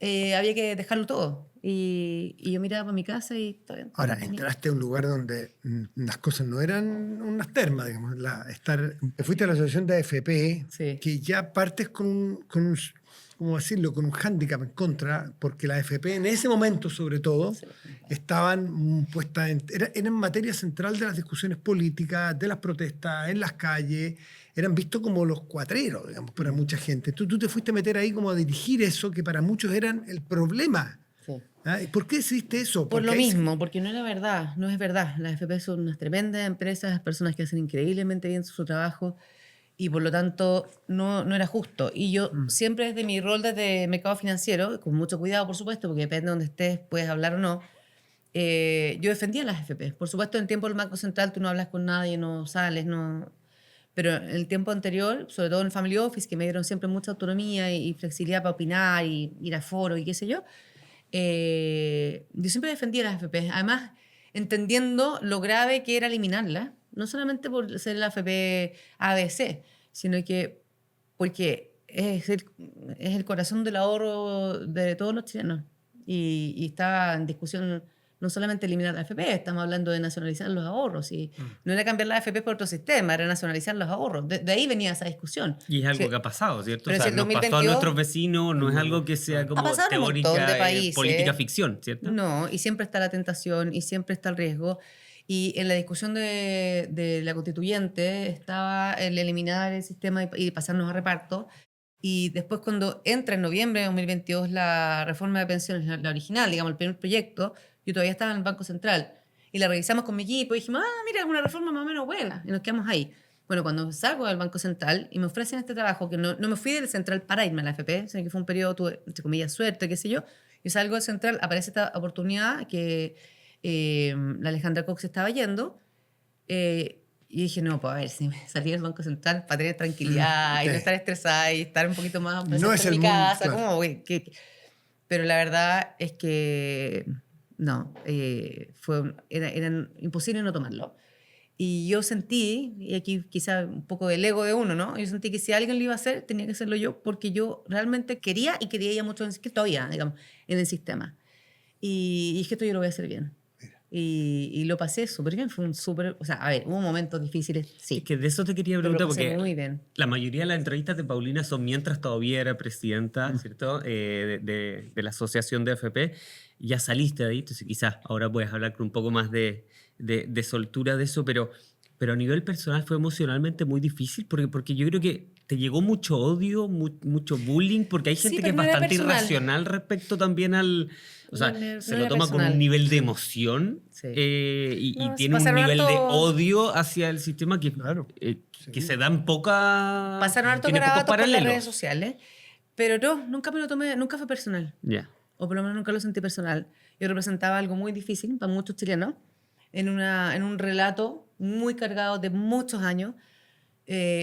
había que dejarlo todo. Y yo miraba para mi casa y todo bien. Ahora, entraste a un lugar donde las cosas no eran unas termas, digamos. Fuiste a la asociación de AFP, Sí. que ya partes con un ¿cómo decirlo?, con un hándicap en contra, porque la AFP en ese momento, sobre todo, estaban puestas eran materia central de las discusiones políticas, de las protestas, en las calles, eran vistos como los cuatreros, digamos, para mucha gente. Tú te fuiste a meter ahí como a dirigir eso, que para muchos eran el problema. Sí. ¿Ah? ¿Y por qué decidiste eso? Por Porque lo ahí mismo, porque no era verdad, no es verdad. Las FP son unas tremendas empresas, personas que hacen increíblemente bien su trabajo y por lo tanto no era justo. Y yo siempre desde mi rol desde mercado financiero, con mucho cuidado por supuesto, porque depende de donde estés, puedes hablar o no, yo defendía las FP. Por supuesto, en el tiempo del Banco Central tú no hablas con nadie, no sales, no... Pero en el tiempo anterior, sobre todo en el Family Office, que me dieron siempre mucha autonomía y flexibilidad para opinar y ir a foros y qué sé yo, yo siempre defendía las AFP, además entendiendo lo grave que era eliminarlas, no solamente por ser la AFP ABC, sino que porque es el corazón del ahorro de todos los chilenos y está en discusión no solamente eliminar la AFP, estamos hablando de nacionalizar los ahorros y no era cambiar la AFP por otro sistema, era nacionalizar los ahorros, de ahí venía esa discusión. Y es algo Sí. que ha pasado, ¿cierto? Pero O sea, si el nos pasó a 2022 nuestros vecinos, no es algo que sea como pasado en un montón teórica, de países. política ficción, ¿cierto? No, y siempre está la tentación y siempre está el riesgo. Y en la discusión de la constituyente estaba el eliminar el sistema y pasarnos a reparto. Y después cuando entra en noviembre de 2022 la reforma de pensiones, la original, digamos, el primer proyecto, yo todavía estaba en el Banco Central. Y la revisamos con mi equipo y dijimos, mira, es una reforma más o menos buena. Y nos quedamos ahí. Bueno, cuando salgo del Banco Central y me ofrecen este trabajo, que no me fui del Central para irme a la AFP, sino que fue un periodo, tuve, entre comillas, suerte, qué sé yo, y salgo del Central, aparece esta oportunidad que la Alejandra Cox estaba yendo, y dije, no, pues a ver, si me salí del Banco Central para tener tranquilidad y no estar estresada y estar un poquito más No es en el mi mundo, casa, claro. como, güey, pero la verdad es que no, era imposible no tomarlo. Y yo sentí, y aquí quizá un poco del ego de uno, ¿no? Yo sentí que si alguien lo iba a hacer, tenía que hacerlo yo, porque yo realmente quería y quería ya mucho, que todavía, digamos, en el sistema. Y dije, esto yo lo voy a hacer bien. Y lo pasé súper bien, fue un súper... O sea, a ver, hubo momentos difíciles, sí. Es que de eso te quería pero lo preguntar, pasé porque muy bien. la mayoría de las entrevistas de Paulina son mientras todavía era presidenta, ¿cierto? De la asociación de AFP. Ya saliste de ahí, entonces quizás ahora puedes hablar con un poco más de soltura de eso, pero a nivel personal fue emocionalmente muy difícil, porque yo creo que te llegó mucho odio, mucho bullying, porque hay Sí, gente que pero es no era bastante personal. irracional respecto también al... O sea, se No lo era toma con personal. un nivel de emoción Sí. y No, tiene un pasaron nivel de harto- odio hacia el sistema que, Claro. que se dan poca... Pasaron hartos tiene pocos garabatos por las paralelos. redes sociales, pero no, nunca me lo tomé, nunca fue personal. Ya. O por lo menos nunca lo sentí personal. Yo representaba algo muy difícil para muchos chilenos, en un relato muy cargado de muchos años,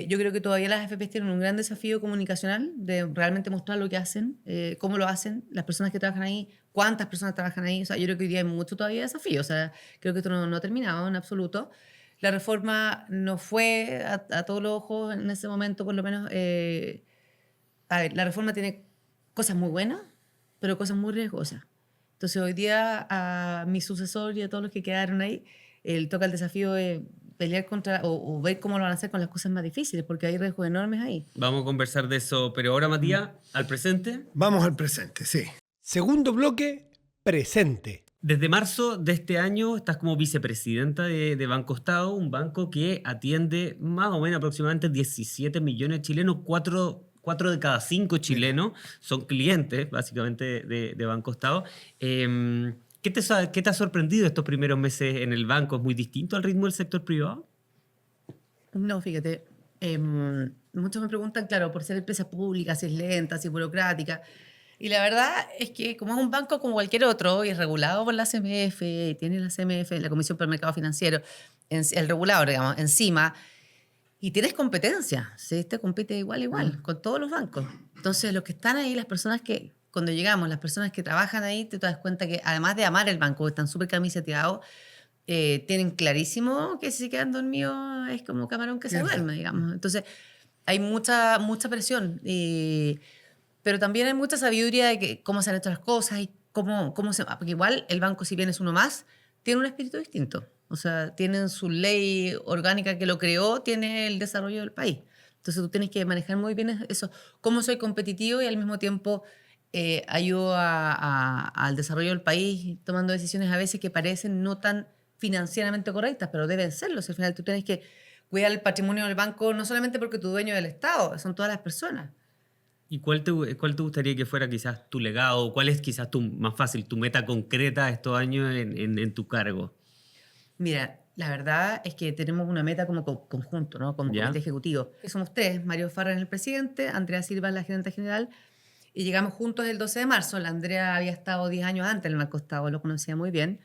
Yo creo que todavía las AFPs tienen un gran desafío comunicacional de realmente mostrar lo que hacen, cómo lo hacen, las personas que trabajan ahí, cuántas personas trabajan ahí. O sea, yo creo que hoy día hay mucho todavía desafío. O sea, creo que esto no ha terminado en absoluto. La reforma no fue a todos los ojos en ese momento, por lo menos. A ver, la reforma tiene cosas muy buenas, pero cosas muy riesgosas. Entonces, hoy día a mi sucesor y a todos los que quedaron ahí, toca el desafío de pelear contra o ver cómo lo van a hacer con las cosas más difíciles, porque hay riesgos enormes ahí. Vamos a conversar de eso, pero ahora, Matías, al presente. Vamos al presente, sí. Segundo bloque, presente. Desde marzo de este año estás como vicepresidenta de Banco Estado, un banco que atiende más o menos aproximadamente 17 millones de chilenos, 4 de cada 5 chilenos son clientes básicamente de Banco Estado. ¿Qué te ha sorprendido estos primeros meses en el banco? ¿Es muy distinto al ritmo del sector privado? No, fíjate. Muchos me preguntan, claro, por ser empresa pública, si es lenta, si es burocrática. Y la verdad es que como es un banco como cualquier otro y es regulado por la CMF, y tiene la CMF, la Comisión para el Mercado Financiero, el regulador, digamos, encima, y tienes competencia, ¿sí? Te compite igual, con todos los bancos. Entonces, los que están ahí, las personas que, cuando llegamos, las personas que trabajan ahí, te das cuenta que además de amar el banco, están súper camiseteados, tienen clarísimo que si se quedan dormidos es como camarón que se duerme, digamos. Entonces, hay mucha presión, pero también hay mucha sabiduría de que, cómo se han hecho las cosas y cómo se... Porque igual el banco, si bien es uno más, tiene un espíritu distinto. O sea, tienen su ley orgánica que lo creó, tiene el desarrollo del país. Entonces tú tienes que manejar muy bien eso, cómo soy competitivo y al mismo tiempo ayudo al desarrollo del país tomando decisiones a veces que parecen no tan financieramente correctas, pero deben serlo. Si al final tú tienes que cuidar el patrimonio del banco no solamente porque tu dueño es el Estado, son todas las personas. ¿Y cuál te gustaría que fuera quizás tu legado? ¿Cuál es quizás más fácil, tu meta concreta estos años en tu cargo? Mira, la verdad es que tenemos una meta como conjunto, ¿no? Como comité ejecutivo. Que somos tres, Mario Farran el presidente, Andrea Silva la gerente general, y llegamos juntos el 12 de marzo. La Andrea había estado 10 años antes en el Banco Estado, lo conocía muy bien.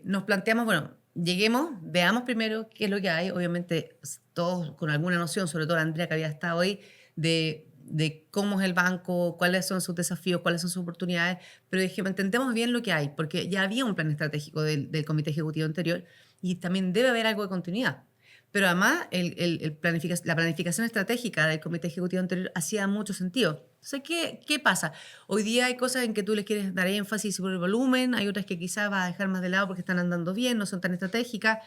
Nos planteamos, bueno, lleguemos, veamos primero qué es lo que hay, obviamente todos con alguna noción, sobre todo la Andrea que había estado ahí, de cómo es el banco, cuáles son sus desafíos, cuáles son sus oportunidades, pero dijimos, entendemos bien lo que hay, porque ya había un plan estratégico del comité ejecutivo anterior y también debe haber algo de continuidad. Pero además, la planificación estratégica del comité ejecutivo anterior hacía mucho sentido. Entonces, ¿qué pasa? Hoy día hay cosas en que tú les quieres dar énfasis por el volumen, hay otras que quizás vas a dejar más de lado porque están andando bien, no son tan estratégicas.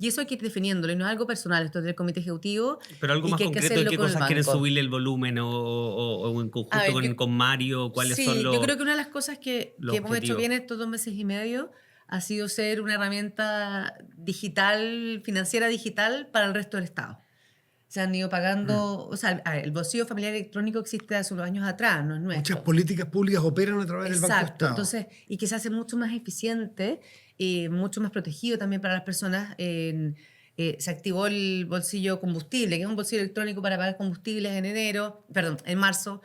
Y eso hay que ir definiéndolo, y no es algo personal, esto es del comité ejecutivo. Pero algo más concreto, ¿de qué cosas quieren subirle el volumen o en conjunto con Mario? ¿Cuáles son los yo creo que una de las cosas que hemos hecho bien estos 2 meses y medio ha sido ser una herramienta digital, financiera digital para el resto del Estado. Se han ido pagando, o sea, el bolsillo familiar electrónico existe hace unos años atrás, no es nuestro. Muchas políticas públicas operan a través del Banco Estado. Exacto, entonces, y que se hace mucho más eficiente, mucho más protegido también para las personas. Se activó el bolsillo combustible, que es un bolsillo electrónico para pagar combustibles en marzo.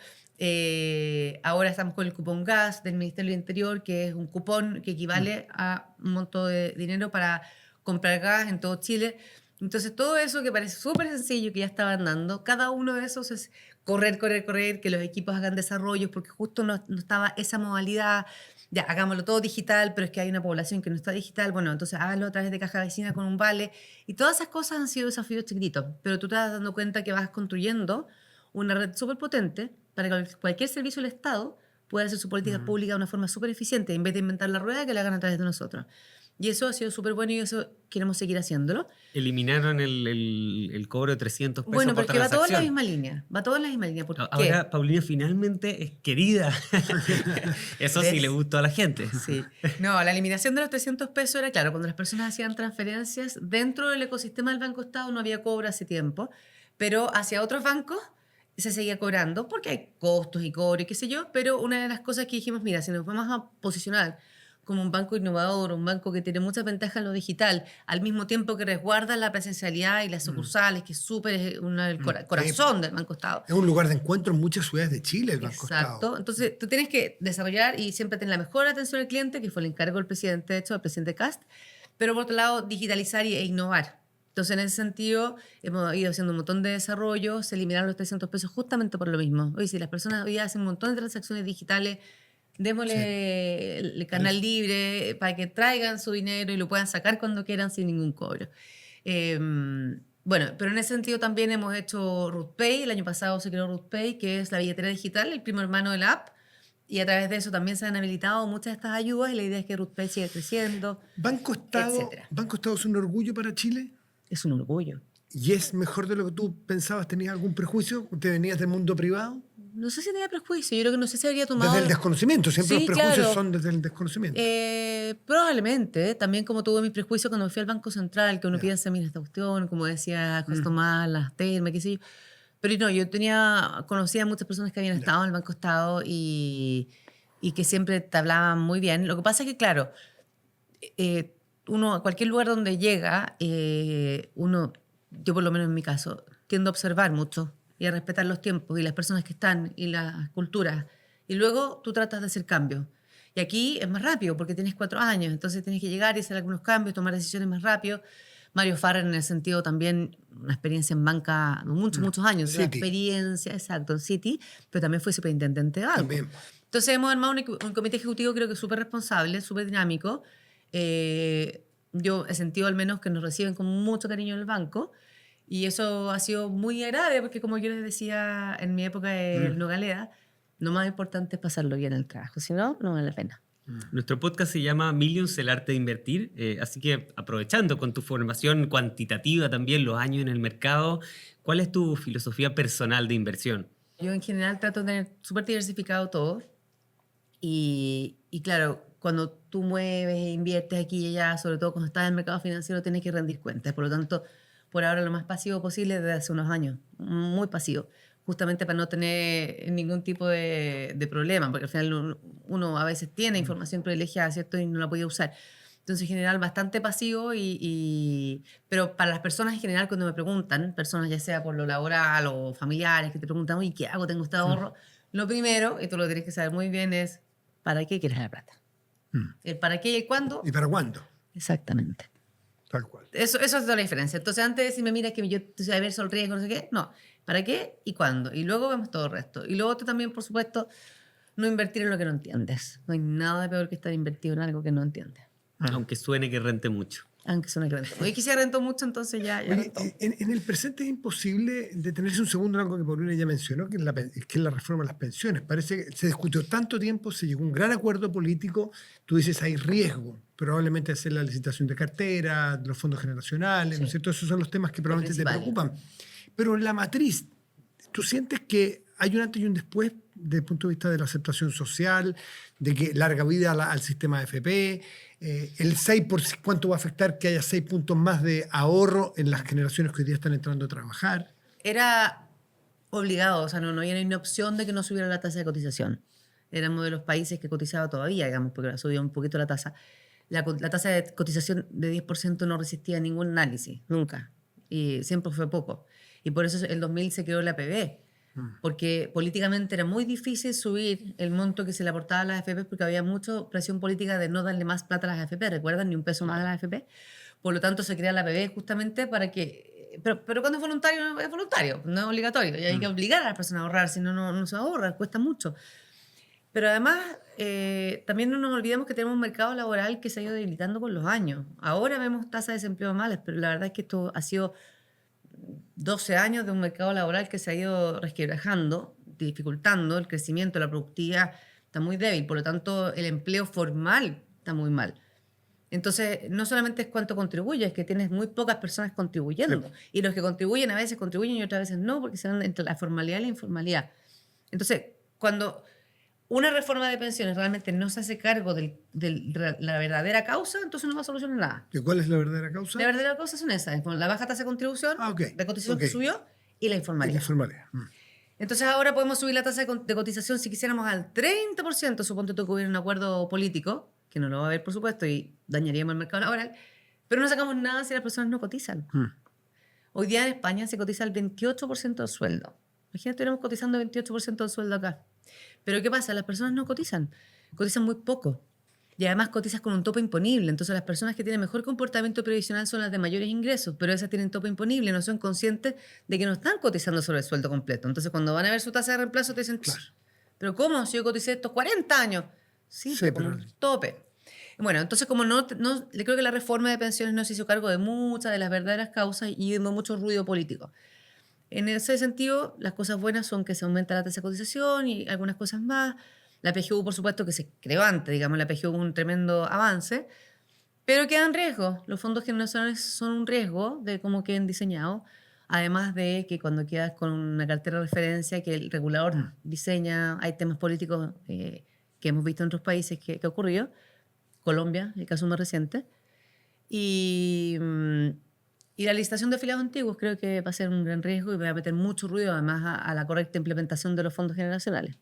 Ahora estamos con el cupón gas del Ministerio del Interior, que es un cupón que equivale a un monto de dinero para comprar gas en todo Chile. Entonces, todo eso que parece súper sencillo, que ya estaban dando, cada uno de esos es correr, que los equipos hagan desarrollos, porque justo no estaba esa modalidad, ya, hagámoslo todo digital, pero es que hay una población que no está digital, bueno, entonces háganlo a través de caja vecina con un vale, y todas esas cosas han sido desafíos chiquititos, pero tú te vas dando cuenta que vas construyendo una red súper potente para que cualquier servicio del Estado pueda hacer su política pública de una forma súper eficiente, en vez de inventar la rueda, que la hagan a través de nosotros. Y eso ha sido súper bueno y eso queremos seguir haciéndolo. Eliminaron el cobro de 300 pesos bueno, por porque va todo en la transacción. misma línea. Va todo en la misma línea. ¿Por qué? Ahora Paulina finalmente es querida. Eso sí ¿Ves? le gustó a la gente. Sí. No, la eliminación de los 300 pesos era, claro, cuando las personas hacían transferencias dentro del ecosistema del Banco Estado no había cobro hace tiempo, pero hacia otros bancos se seguía cobrando porque hay costos y cobro y qué sé yo, pero una de las cosas que dijimos, mira, si nos vamos a posicionar como un banco innovador, un banco que tiene muchas ventajas en lo digital, al mismo tiempo que resguarda la presencialidad y las sucursales, que es súper el corazón del Banco Estado. Es un lugar de encuentro en muchas ciudades de Chile, el Banco Estado. Exacto. Entonces, tú tienes que desarrollar y siempre tener la mejor atención al cliente, que fue el encargo del presidente, de hecho, del presidente Kast, pero por otro lado, digitalizar e innovar. Entonces, en ese sentido, hemos ido haciendo un montón de desarrollos, se eliminaron los 300 pesos justamente por lo mismo. Oye, si las personas hoy día hacen un montón de transacciones digitales, démosle el canal libre para que traigan su dinero y lo puedan sacar cuando quieran sin ningún cobro. Bueno, pero en ese sentido también hemos hecho RootPay. El año pasado se creó RootPay, que es la billetera digital, el primo hermano de la app. Y a través de eso también se han habilitado muchas de estas ayudas y la idea es que RootPay siga creciendo, etcétera. ¿Banco Estado es un orgullo para Chile? Es un orgullo. ¿Y es mejor de lo que tú pensabas? ¿Tenías algún prejuicio? ¿Te venías del mundo privado? No sé si tenía prejuicio, yo creo que no sé si habría tomado... Desde el desconocimiento, siempre Sí, los prejuicios claro. son desde el desconocimiento. Probablemente, también como tuve mis prejuicios cuando me fui al Banco Central, que uno piensa, mira, esta cuestión, como decía José Tomás, las termas, qué sé yo. Pero no, conocía a muchas personas que habían estado en el Banco Estado y que siempre te hablaban muy bien. Lo que pasa es que, claro, uno a cualquier lugar donde llega, yo por lo menos en mi caso, tiendo a observar mucho y a respetar los tiempos y las personas que están y las culturas. Y luego tú tratas de hacer cambios. Y aquí es más rápido porque tienes 4 años, entonces tienes que llegar y hacer algunos cambios, tomar decisiones más rápido. Mario Farren en el sentido también, una experiencia en banca de muchos años. Una Citi. experiencia, exacto, en Citi, pero también fue superintendente de banco. También. Entonces hemos armado un comité ejecutivo creo que súper responsable, súper dinámico. Yo he sentido al menos que nos reciben con mucho cariño en el banco y eso ha sido muy agradable porque como yo les decía en mi época de Nogalea, lo más importante es pasarlo bien en el trabajo, si no, no vale la pena. Nuestro podcast se llama Millions, el arte de invertir, así que aprovechando con tu formación cuantitativa también, los años en el mercado, ¿cuál es tu filosofía personal de inversión? Yo en general trato de tener súper diversificado todo y claro, cuando tú mueves e inviertes aquí y allá, sobre todo cuando estás en el mercado financiero, tienes que rendir cuentas. Por lo tanto, por ahora lo más pasivo posible desde hace unos años, muy pasivo, justamente para no tener ningún tipo de problema, porque al final uno a veces tiene información privilegiada, ¿cierto? Y no la puede usar. Entonces, en general, bastante pasivo, pero para las personas en general, cuando me preguntan, personas ya sea por lo laboral o familiares, que te preguntan, oye, ¿qué hago? Tengo este ahorro. Lo primero, y tú lo tienes que saber muy bien, es ¿para qué quieres la plata? El para qué y el cuándo. ¿Y para cuándo? Exactamente. Tal cual. Eso es toda la diferencia. Entonces, antes de decirme, mira, que yo a ver el riesgo, no sé qué, no. ¿Para qué y cuándo? Y luego vemos todo el resto. Y luego tú también, por supuesto, no invertir en lo que no entiendes. No hay nada peor que estar invertido en algo que no entiendes. Aunque suene que rente mucho. Aunque suene que rentó. Hoy quisiera rentó mucho, entonces ya Oye, rentó. en el presente es imposible detenerse un segundo en algo que Paulina ya mencionó, que es la reforma de las pensiones. Parece que se discutió tanto tiempo, se llegó a un gran acuerdo político. Tú dices, hay riesgo, probablemente hacer la licitación de cartera, de los fondos generacionales, ¿no es cierto? Esos son los temas que probablemente te preocupan. Pero la matriz, ¿tú sientes que hay un antes y un después desde el punto de vista de la aceptación social, de que larga vida al sistema AFP? El 6%, ¿cuánto va a afectar que haya 6 puntos más de ahorro en las generaciones que hoy día están entrando a trabajar? Era obligado, o sea, no había ni una opción de que no subiera la tasa de cotización. Éramos de los países que cotizaba todavía, digamos, porque ahora subió un poquito la tasa. La tasa de cotización de 10% no resistía ningún análisis, nunca. Y siempre fue poco. Y por eso el 2000 se creó la APB, porque políticamente era muy difícil subir el monto que se le aportaba a las AFP porque había mucha presión política de no darle más plata a las AFP, ¿recuerdan? Ni un peso más a las AFP. Por lo tanto, se crea la APB justamente para que... Pero cuando es voluntario, no es obligatorio. Y hay que obligar a las personas a ahorrar, si no, no se ahorra, cuesta mucho. Pero además, también no nos olvidemos que tenemos un mercado laboral que se ha ido debilitando con los años. Ahora vemos tasas de desempleo malas, pero la verdad es que esto ha sido 12 años de un mercado laboral que se ha ido resquebrajando, dificultando el crecimiento, la productividad está muy débil, por lo tanto el empleo formal está muy mal. Entonces, no solamente es cuánto contribuye, es que tienes muy pocas personas contribuyendo. Sí. Y los que contribuyen a veces contribuyen y otras veces no, porque se dan entre la formalidad y la informalidad. Entonces, cuando una reforma de pensiones realmente no se hace cargo de la verdadera causa, entonces no va a solucionar nada. ¿Y cuál es la verdadera causa? La verdadera causa son esas, con la baja tasa de contribución, de cotización que subió, y la informalidad. Entonces ahora podemos subir la tasa de cotización si quisiéramos al 30%, suponte tú que hubiera un acuerdo político, que no lo va a haber por supuesto, y dañaríamos el mercado laboral, pero no sacamos nada si las personas no cotizan. Hoy día en España se cotiza el 28% del sueldo. Imagínate, estuviéramos cotizando el 28% del sueldo acá. Pero ¿qué pasa? Las personas no cotizan muy poco. y además cotizas con un tope imponible. Entonces las personas que tienen mejor comportamiento previsional son las de mayores ingresos, pero esas tienen tope imponible, no son conscientes de que no están cotizando sobre el sueldo completo. Entonces cuando van a ver su tasa de reemplazo te dicen, ¿pero cómo? Si yo coticé estos 40 años. Sí, Sí, como pero- un tope. Bueno, entonces como le creo que la reforma de pensiones no se hizo cargo de muchas de las verdaderas causas y de mucho ruido político. En ese sentido, las cosas buenas son que se aumenta la tasa de cotización y algunas cosas más. La PGU, por supuesto, que se creó antes, digamos, la PGU es un tremendo avance, pero quedan riesgos. Los fondos generacionales son un riesgo de cómo queden diseñados, además de que cuando quedas con una cartera de referencia que el regulador diseña, hay temas políticos que hemos visto en otros países que ha ocurrido, Colombia, el caso más reciente, y, y la licitación de afiliados antiguos creo que va a ser un gran riesgo y va a meter mucho ruido además a la correcta implementación de los fondos generacionales.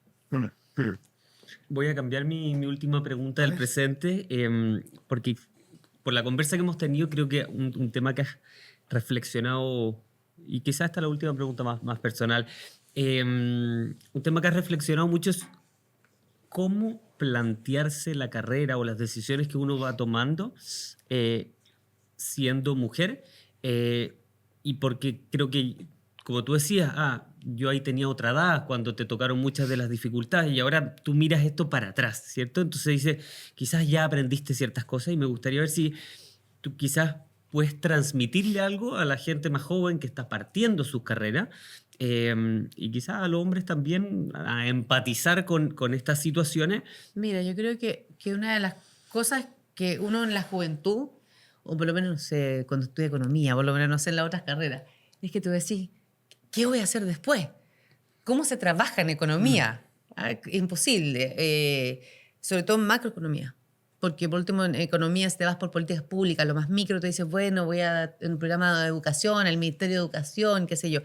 Voy a cambiar mi última pregunta del presente, porque por la conversa que hemos tenido, creo que un tema que has reflexionado, y quizás esta es la última pregunta más personal, un tema que has reflexionado mucho es cómo plantearse la carrera o las decisiones que uno va tomando siendo mujer, y porque creo que, como tú decías, yo ahí tenía otra edad cuando te tocaron muchas de las dificultades y ahora tú miras esto para atrás, ¿cierto? Entonces dices, quizás ya aprendiste ciertas cosas y me gustaría ver si tú quizás puedes transmitirle algo a la gente más joven que está partiendo sus carreras, y quizás a los hombres también a empatizar con estas situaciones. Mira, yo creo que una de las cosas que uno en la juventud, o por lo menos no sé, cuando estudia economía, por lo menos no sé en las otras carreras, es que tú decís, ¿qué voy a hacer después? ¿Cómo se trabaja en economía? Imposible, sobre todo en macroeconomía. Porque por último en economía si te vas por políticas públicas, lo más micro te dices, bueno, voy a un programa de educación, al Ministerio de Educación, qué sé yo.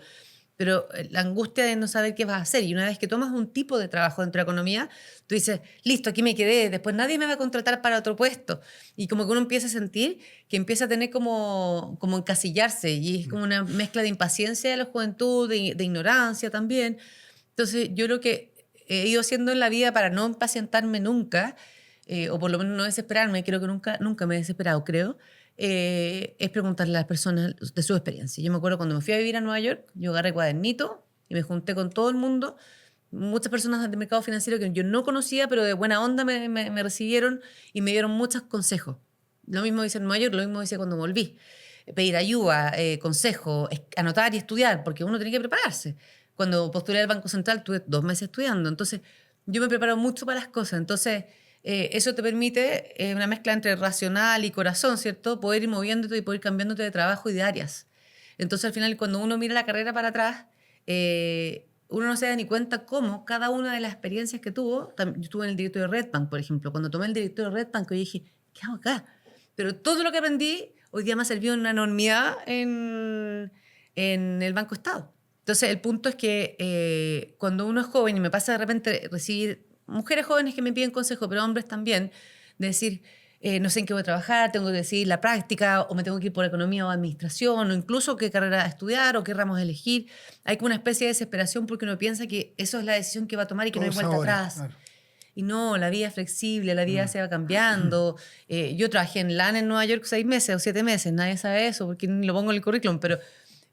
Pero la angustia de no saber qué vas a hacer. Y una vez que tomas un tipo de trabajo dentro de economía, tú dices, listo, aquí me quedé, después nadie me va a contratar para otro puesto. Y como que uno empieza a sentir que empieza a tener como encasillarse. Y es como una mezcla de impaciencia de la juventud, de ignorancia también. Entonces yo creo que he ido haciendo en la vida para no impacientarme nunca, o por lo menos no desesperarme, creo que nunca me he desesperado, creo. Es preguntarle a las personas de su experiencia. Yo me acuerdo cuando me fui a vivir a Nueva York, yo agarré cuadernito y me junté con todo el mundo, muchas personas del mercado financiero que yo no conocía, pero de buena onda me recibieron y me dieron muchos consejos. Lo mismo hice en Nueva York, lo mismo hice cuando volví. Pedir ayuda, consejo, anotar y estudiar, porque uno tiene que prepararse. Cuando postulé al Banco Central tuve 2 meses estudiando, entonces yo me preparo mucho para las cosas, entonces eso te permite una mezcla entre racional y corazón, ¿cierto? Poder ir moviéndote y poder ir cambiándote de trabajo y de áreas. Entonces, al final, cuando uno mira la carrera para atrás, uno no se da ni cuenta cómo cada una de las experiencias que tuvo, yo estuve en el directorio de Redbank, por ejemplo, cuando tomé el directorio de Redbank, yo dije, ¿qué hago acá? Pero todo lo que aprendí hoy día me ha servido en una enormidad en el Banco Estado. Entonces, el punto es que cuando uno es joven y me pasa de repente recibir mujeres jóvenes que me piden consejo, pero hombres también, de decir, no sé en qué voy a trabajar, tengo que decidir la práctica, o me tengo que ir por economía o administración, o incluso qué carrera estudiar o qué ramos elegir. Hay como una especie de desesperación porque uno piensa que eso es la decisión que va a tomar y que no hay Todos vuelta ahora, atrás. claro. Y no, la vida es flexible, la vida se va cambiando. Yo trabajé en LAN en Nueva York 6 meses o 7 meses, nadie sabe eso porque ni lo pongo en el currículum, pero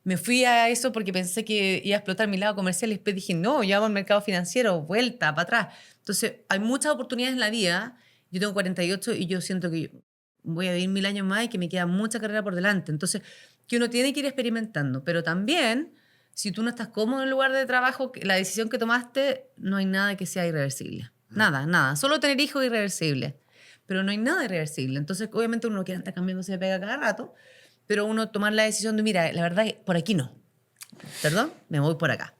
me fui a eso porque pensé que iba a explotar mi lado comercial y después dije, no, yo hago el mercado financiero, vuelta, para atrás. Entonces, hay muchas oportunidades en la vida. Yo tengo 48 y yo siento que voy a vivir 1000 años más y que me queda mucha carrera por delante. Entonces, que uno tiene que ir experimentando, pero también, si tú no estás cómodo en el lugar de trabajo, la decisión que tomaste, no hay nada que sea irreversible. Nada, nada. Solo tener hijos es irreversible, pero no hay nada irreversible. Entonces, obviamente uno quiere estar cambiándose de pega cada rato, pero uno tomar la decisión de, mira, la verdad, por aquí no. Perdón, me voy por acá.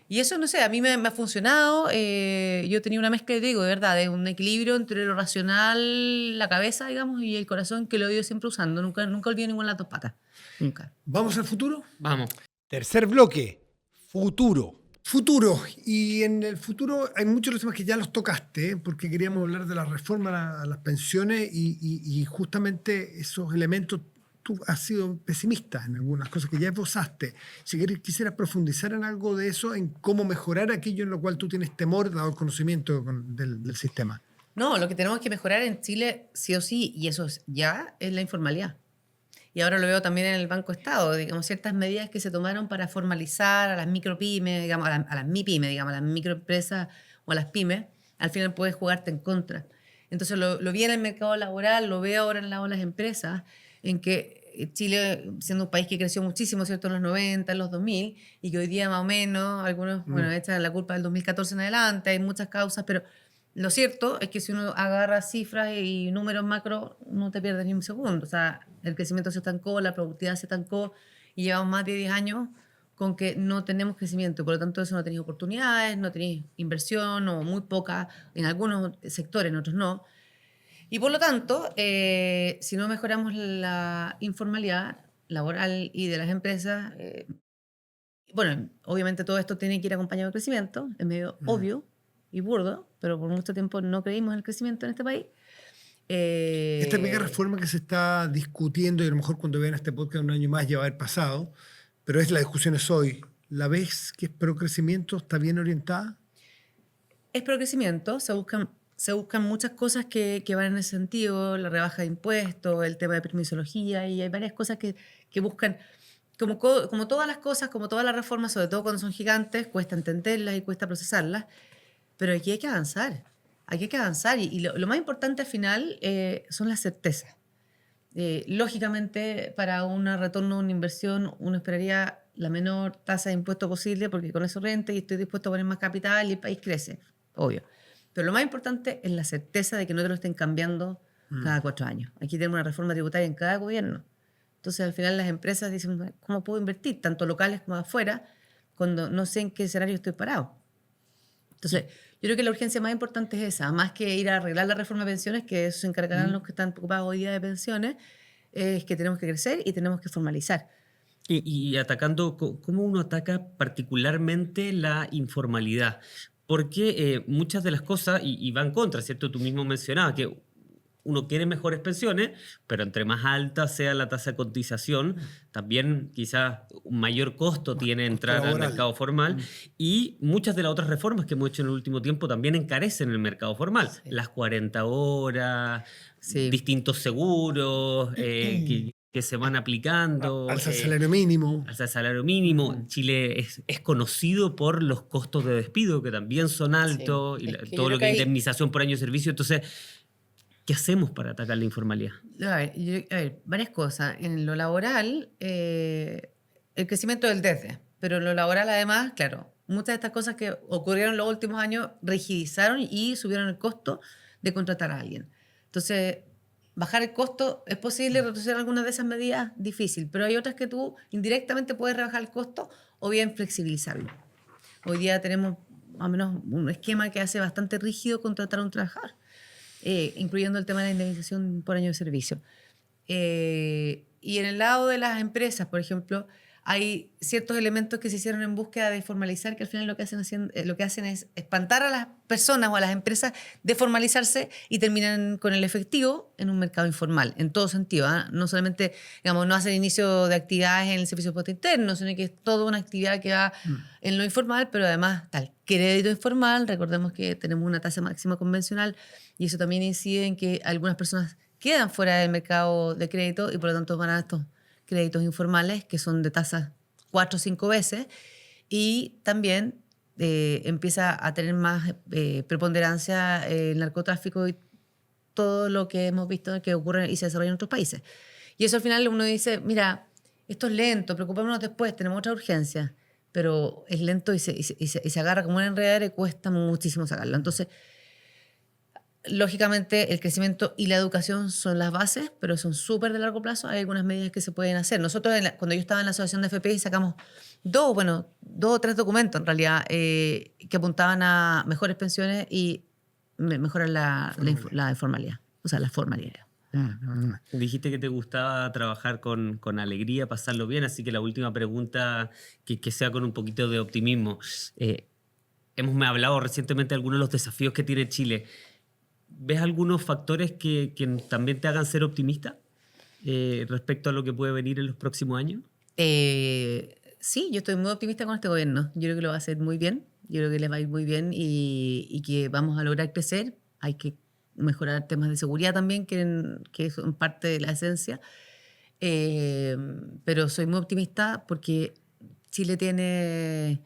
Y eso, no sé, a mí me ha funcionado. Yo tenía una mezcla, te digo, de verdad, de un equilibrio entre lo racional, la cabeza, digamos, y el corazón, que lo he ido siempre usando. Nunca olvido ninguna de las 2 patas. Nunca. ¿Vamos al futuro? Vamos. Tercer bloque, futuro. Futuro. Y en el futuro hay muchos de los temas que ya los tocaste, porque queríamos hablar de la reforma a las pensiones y justamente esos elementos. Tú has sido pesimista en algunas cosas que ya esbozaste. Si quisieras profundizar en algo de eso, en cómo mejorar aquello en lo cual tú tienes temor, dado el conocimiento del sistema. No, lo que tenemos que mejorar en Chile, sí o sí, y eso es la informalidad. Y ahora lo veo también en el Banco Estado, digamos, ciertas medidas que se tomaron para formalizar a las micropymes, digamos, a las MIPYME, digamos, a las microempresas o a las pymes, al final puedes jugarte en contra. Entonces lo vi en el mercado laboral, lo veo ahora en lado de las empresas, en que Chile, siendo un país que creció muchísimo, ¿cierto?, en los 90, en los 2000, y que hoy día más o menos, algunos, bueno, echan la culpa del 2014 en adelante, hay muchas causas, pero lo cierto es que si uno agarra cifras y números macro, no te pierdes ni un segundo. O sea, el crecimiento se estancó, la productividad se estancó y llevamos más de 10 años con que no tenemos crecimiento. Por lo tanto, eso no tenéis oportunidades, no tenéis inversión o muy poca en algunos sectores, en otros no. Y por lo tanto, si no mejoramos la informalidad laboral y de las empresas, bueno, obviamente todo esto tiene que ir acompañado de crecimiento, es medio obvio y burdo, pero por mucho tiempo no creímos en el crecimiento en este país. Esta mega reforma que se está discutiendo, y a lo mejor cuando vean este podcast un año más ya va a haber pasado, pero la discusión es hoy. ¿La ves que es pro crecimiento? ¿Está bien orientada? Es pro crecimiento, se buscan muchas cosas que van en ese sentido, la rebaja de impuestos, el tema de permisología, y hay varias cosas que buscan, como todas las cosas, como todas las reformas, sobre todo cuando son gigantes, cuesta entenderlas y cuesta procesarlas, pero aquí hay que avanzar. Aquí hay que avanzar y lo más importante al final son las certezas. Lógicamente, para un retorno de una inversión, uno esperaría la menor tasa de impuesto posible porque con eso renta y estoy dispuesto a poner más capital y el país crece, obvio. Pero lo más importante es la certeza de que no te lo estén cambiando cada 4 años. Aquí tenemos una reforma tributaria en cada gobierno. Entonces, al final las empresas dicen, ¿cómo puedo invertir, tanto locales como afuera, cuando no sé en qué escenario estoy parado? Entonces, yo creo que la urgencia más importante es esa, más que ir a arreglar la reforma de pensiones, que eso se encargarán los que están preocupados hoy día de pensiones, es que tenemos que crecer y tenemos que formalizar. Y atacando, ¿cómo uno ataca particularmente la informalidad? Porque muchas de las cosas, y va en contra, ¿cierto? Tú mismo mencionabas que uno quiere mejores pensiones, pero entre más alta sea la tasa de cotización, también quizás un mayor costo tiene costo entrar al laboral. mercado formal. Y muchas de las otras reformas que hemos hecho en el último tiempo también encarecen el mercado formal. Sí. Las 40 horas, Sí. distintos seguros que se van aplicando. Alza el salario mínimo. Alza el salario mínimo. Chile es conocido por los costos de despido, que también son altos, y Es que yo todo creo lo que que es hay- indemnización por año de servicio. Entonces, ¿qué hacemos para atacar la informalidad? A ver, varias cosas. En lo laboral, el crecimiento del desde, pero en lo laboral además, claro, muchas de estas cosas que ocurrieron en los últimos años rigidizaron y subieron el costo de contratar a alguien. Entonces, bajar el costo es posible, reducir algunas de esas medidas, difícil, pero hay otras que tú indirectamente puedes rebajar el costo o bien flexibilizarlo. Hoy día tenemos más o menos un esquema que hace bastante rígido contratar a un trabajador, incluyendo el tema de la indemnización por año de servicio. Y en el lado de las empresas, por ejemplo, hay ciertos elementos que se hicieron en búsqueda de formalizar, que al final lo que hacen es espantar a las personas o a las empresas de formalizarse y terminan con el efectivo en un mercado informal, en todo sentido. No solamente, digamos, no hacen inicio de actividades en el servicio de puesto interno, sino que es toda una actividad que va en lo informal, pero además tal crédito informal. Recordemos que tenemos una tasa máxima convencional y eso también incide en que algunas personas quedan fuera del mercado de crédito y por lo tanto van a estos créditos informales que son de tasas 4 o 5 veces y también empieza a tener más preponderancia el narcotráfico y todo lo que hemos visto que ocurre y se desarrolla en otros países. Y eso al final uno dice, mira, esto es lento, preocupémonos después, tenemos otra urgencia, pero es lento y se agarra como una enredadera y cuesta muchísimo sacarlo. Entonces, lógicamente, el crecimiento y la educación son las bases, pero son súper de largo plazo. Hay algunas medidas que se pueden hacer. Nosotros, cuando yo estaba en la asociación de FPI, sacamos dos o tres documentos, en realidad, que apuntaban a mejores pensiones y mejorar la informalidad, o sea, la formalidad. Dijiste que te gustaba trabajar con alegría, pasarlo bien, así que la última pregunta, que sea con un poquito de optimismo. Hemos hablado recientemente de algunos de los desafíos que tiene Chile. ¿Ves algunos factores que también te hagan ser optimista respecto a lo que puede venir en los próximos años? Sí, yo estoy muy optimista con este gobierno. Yo creo que lo va a hacer muy bien. Yo creo que les va a ir muy bien y que vamos a lograr crecer. Hay que mejorar temas de seguridad también, que son parte de la esencia. Pero soy muy optimista porque Chile tiene...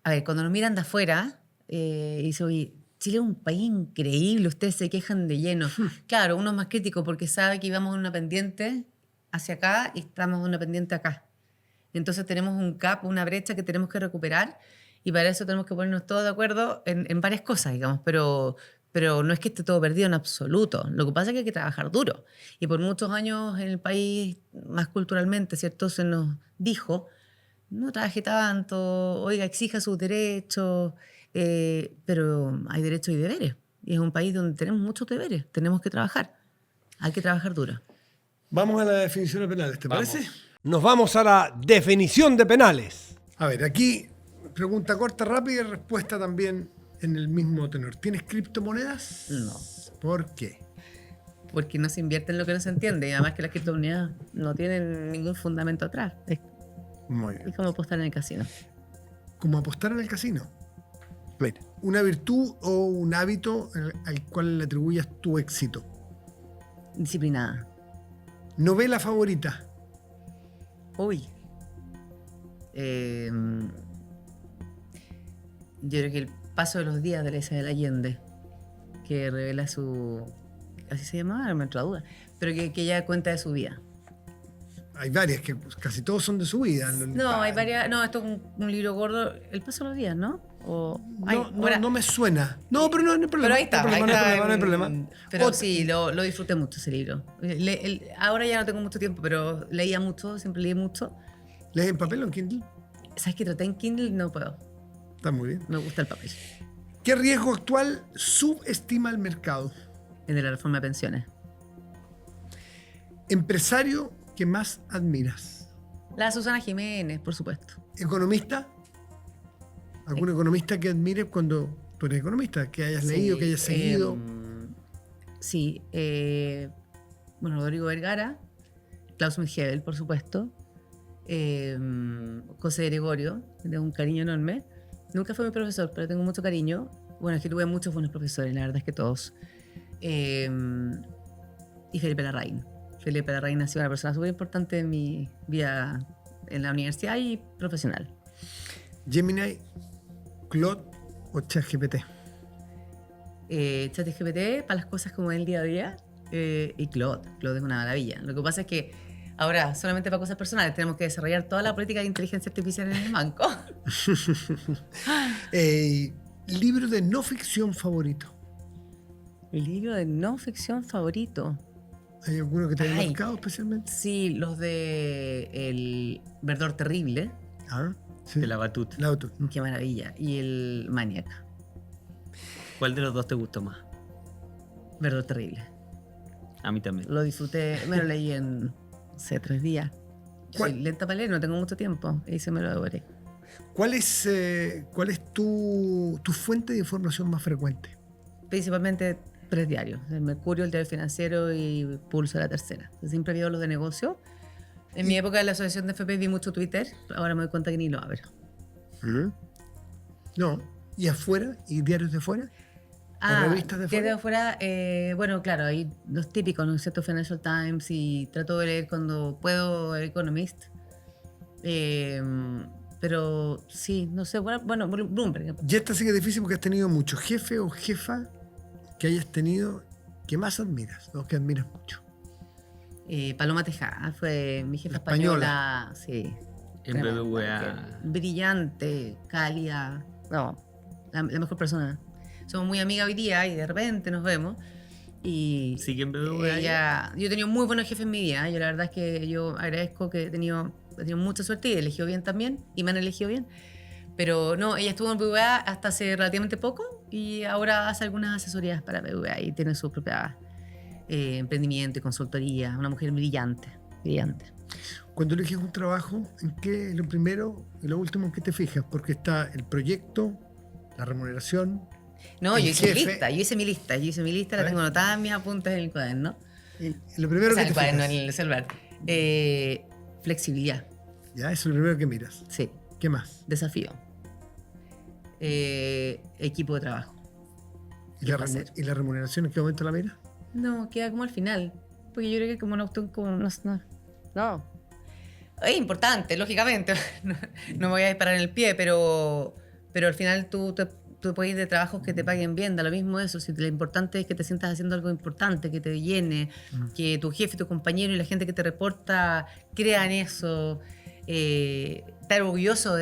A ver, cuando nos miran de afuera, dice, oye, Chile es un país increíble, ustedes se quejan de lleno. Claro, uno es más crítico porque sabe que íbamos en una pendiente hacia acá y estamos en una pendiente acá. Entonces tenemos un gap, una brecha que tenemos que recuperar y para eso tenemos que ponernos todos de acuerdo en varias cosas, digamos, pero no es que esté todo perdido en absoluto. Lo que pasa es que hay que trabajar duro. Y por muchos años en el país, más culturalmente, ¿cierto? Se nos dijo, no trabaje tanto, oiga, exija sus derechos, pero hay derechos y deberes. Y es un país donde tenemos muchos deberes, tenemos que trabajar. Hay que trabajar duro. Vamos a la definición de penales, ¿te Vamos. parece? Nos vamos a la definición de penales. A ver, aquí pregunta corta, rápida y respuesta también en el mismo tenor. ¿Tienes criptomonedas? No. ¿Por qué? Porque no se invierte en lo que no se entiende. Y además que las criptomonedas no tienen ningún fundamento atrás. Muy bien. Es como apostar en el casino. Como apostar en el casino. Mira, ¿Una virtud o un hábito al cual le atribuyas tu éxito? Disciplinada. ¿Novela favorita? Uy. Yo creo que el paso de los días de la Isabel Allende, que revela su... ¿Así se llamaba? Me entró a duda. Pero que ella cuenta de su vida. Hay varias, que casi todos son de su vida. No, hay varias... No, esto es un libro gordo. El paso de los días, ¿no? O... ay, ahora- No me suena. No, pero no hay problema. Pero ahí está. No hay ahí problema, está no hay problema. Pero Otra- sí, lo disfruté mucho ese libro. Ahora ya no tengo mucho tiempo, pero leía mucho, siempre leí mucho. ¿Lees en papel o en Kindle? ¿Sabes que traté en Kindle? No puedo. Está muy bien. Me gusta el papel. ¿Qué riesgo actual subestima el mercado? El de la reforma de pensiones. ¿Empresario que más admiras? La Susana Jiménez, por supuesto. ¿Economista? ¿Algún economista que admires cuando tú eres economista? Que hayas leído, que hayas seguido. Sí. Bueno, Rodrigo Vergara, Klaus Megel, por supuesto. José Gregorio, de un cariño enorme. Nunca fue mi profesor, pero tengo mucho cariño. Bueno, es que tuve muchos buenos profesores, la verdad es que todos. Y Felipe Larraín. Felipe Larraín ha sido una persona súper importante en mi vida en la universidad y profesional. ¿Gemini, Claude o ChatGPT? ChatGPT para las cosas como el día a día y Claude. Claude es una maravilla. Lo que pasa es que ahora, solamente para cosas personales, tenemos que desarrollar toda la política de inteligencia artificial en el banco. ¿Libro de no ficción favorito? El libro de no ficción favorito. ¿Hay alguno que te haya Ay. marcado especialmente? Sí, los de El Verdor Terrible. Ah, sí. De la Batut. El auto. Qué maravilla. Y el Maniac. ¿Cuál de los dos te gustó más? Verdor Terrible. A mí también. Lo disfruté, me lo leí en, no sé, 3 días. Yo soy ¿Cuál? lenta para leer, no tengo mucho tiempo. Y se me lo devoré. ¿Cuál es tu fuente de información más frecuente? Principalmente 3 diarios. El Mercurio, el Diario Financiero y Pulso, La Tercera. Siempre veo los de negocio. En mi época de la asociación de FP vi mucho Twitter. Ahora me doy cuenta que ni lo abro. No. ¿Y afuera? ¿Y diarios de afuera? revistas de diarios fuera? afuera, bueno, claro, hay los típicos, ¿no es cierto? Financial Times y trato de leer cuando puedo el Economist. Pero sí, no sé, bueno, Bloomberg. Y esta sí que es difícil porque has tenido mucho jefe o jefa que hayas tenido que más admiras, ¿no? Que admiras mucho. Paloma Tejada fue mi jefa Española. española. Sí. En Tremenda, BBVA. brillante, cálida. No, la mejor persona. Somos muy amigas hoy día y de repente nos vemos. Y ¿Sigue en BBVA? yo he tenido muy buenos jefes en mi vida. Yo la verdad es que yo agradezco que he tenido mucha suerte y he elegido bien también. Y me han elegido bien. Pero no, ella estuvo en BBVA hasta hace relativamente poco y ahora hace algunas asesorías para BBVA y tiene su propia emprendimiento y consultoría. Una mujer brillante, brillante. Cuando eliges un trabajo, ¿en qué es lo primero y lo último en qué te fijas? Porque está el proyecto, la remuneración. No, El yo hice jefe. mi lista, la tengo anotada en mis apuntes en el cuaderno. Y lo primero O sea, que el te cuaderno, fijas. en el celular. Flexibilidad, Ya, eso es lo primero que miras. sí. ¿Qué más? Desafío. Equipo de trabajo. ¿Y ¿Qué va a hacer? ¿Y la remuneración en qué momento la mira? No, queda como al final. Porque yo creo que como una opción como... No. Es importante, lógicamente. No me voy a disparar en el pie, pero al final tú puedes ir de trabajos que te paguen bien, da lo mismo eso. Si lo importante es que te sientas haciendo algo importante, que te llene, que tu jefe, tu compañero y la gente que te reporta crean eso. Estar orgulloso,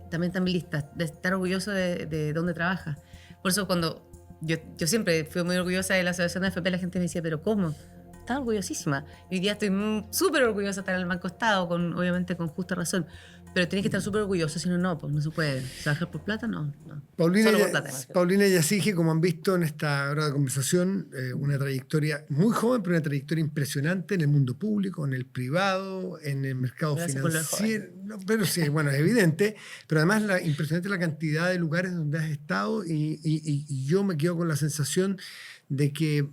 también está en mi lista, de estar orgulloso de dónde trabajas. Por eso cuando yo siempre fui muy orgullosa de la asociación de FP, la gente me decía, ¿pero cómo? Estaba orgullosísima. Y hoy día estoy súper orgullosa de estar en el Banco Estado, obviamente con justa razón. Pero tienes que estar súper orgulloso, si no, pues no se puede. ¿Trabajar por plata? No. Paulina, Solo por plata, me refiero. Paulina Yasige, como han visto en esta hora de conversación, una trayectoria muy joven, pero una trayectoria impresionante en el mundo público, en el privado, en el mercado Gracias por lo de financiero. No, pero sí, bueno, es evidente. Pero además impresionante la cantidad de lugares donde has estado y yo me quedo con la sensación de que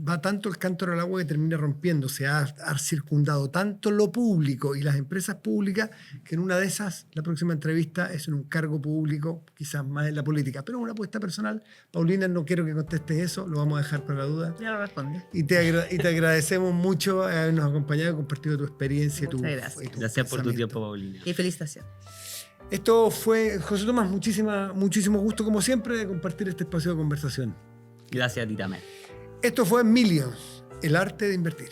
va tanto el cántaro al agua que termina rompiéndose. Ha circundado tanto lo público y las empresas públicas que en una de esas, la próxima entrevista es en un cargo público, quizás más en la política. Pero una apuesta personal. Paulina, no quiero que contestes eso, lo vamos a dejar para la duda. Ya lo respondí. Y te agradecemos mucho habernos acompañado y compartido tu experiencia y tu Muchas gracias. Gracias por tu pensamiento. tiempo, Paulina. Y felicitación. Esto fue José Tomás, muchísimo gusto como siempre de compartir este espacio de conversación. Gracias a ti también. Esto fue Millions, el arte de invertir.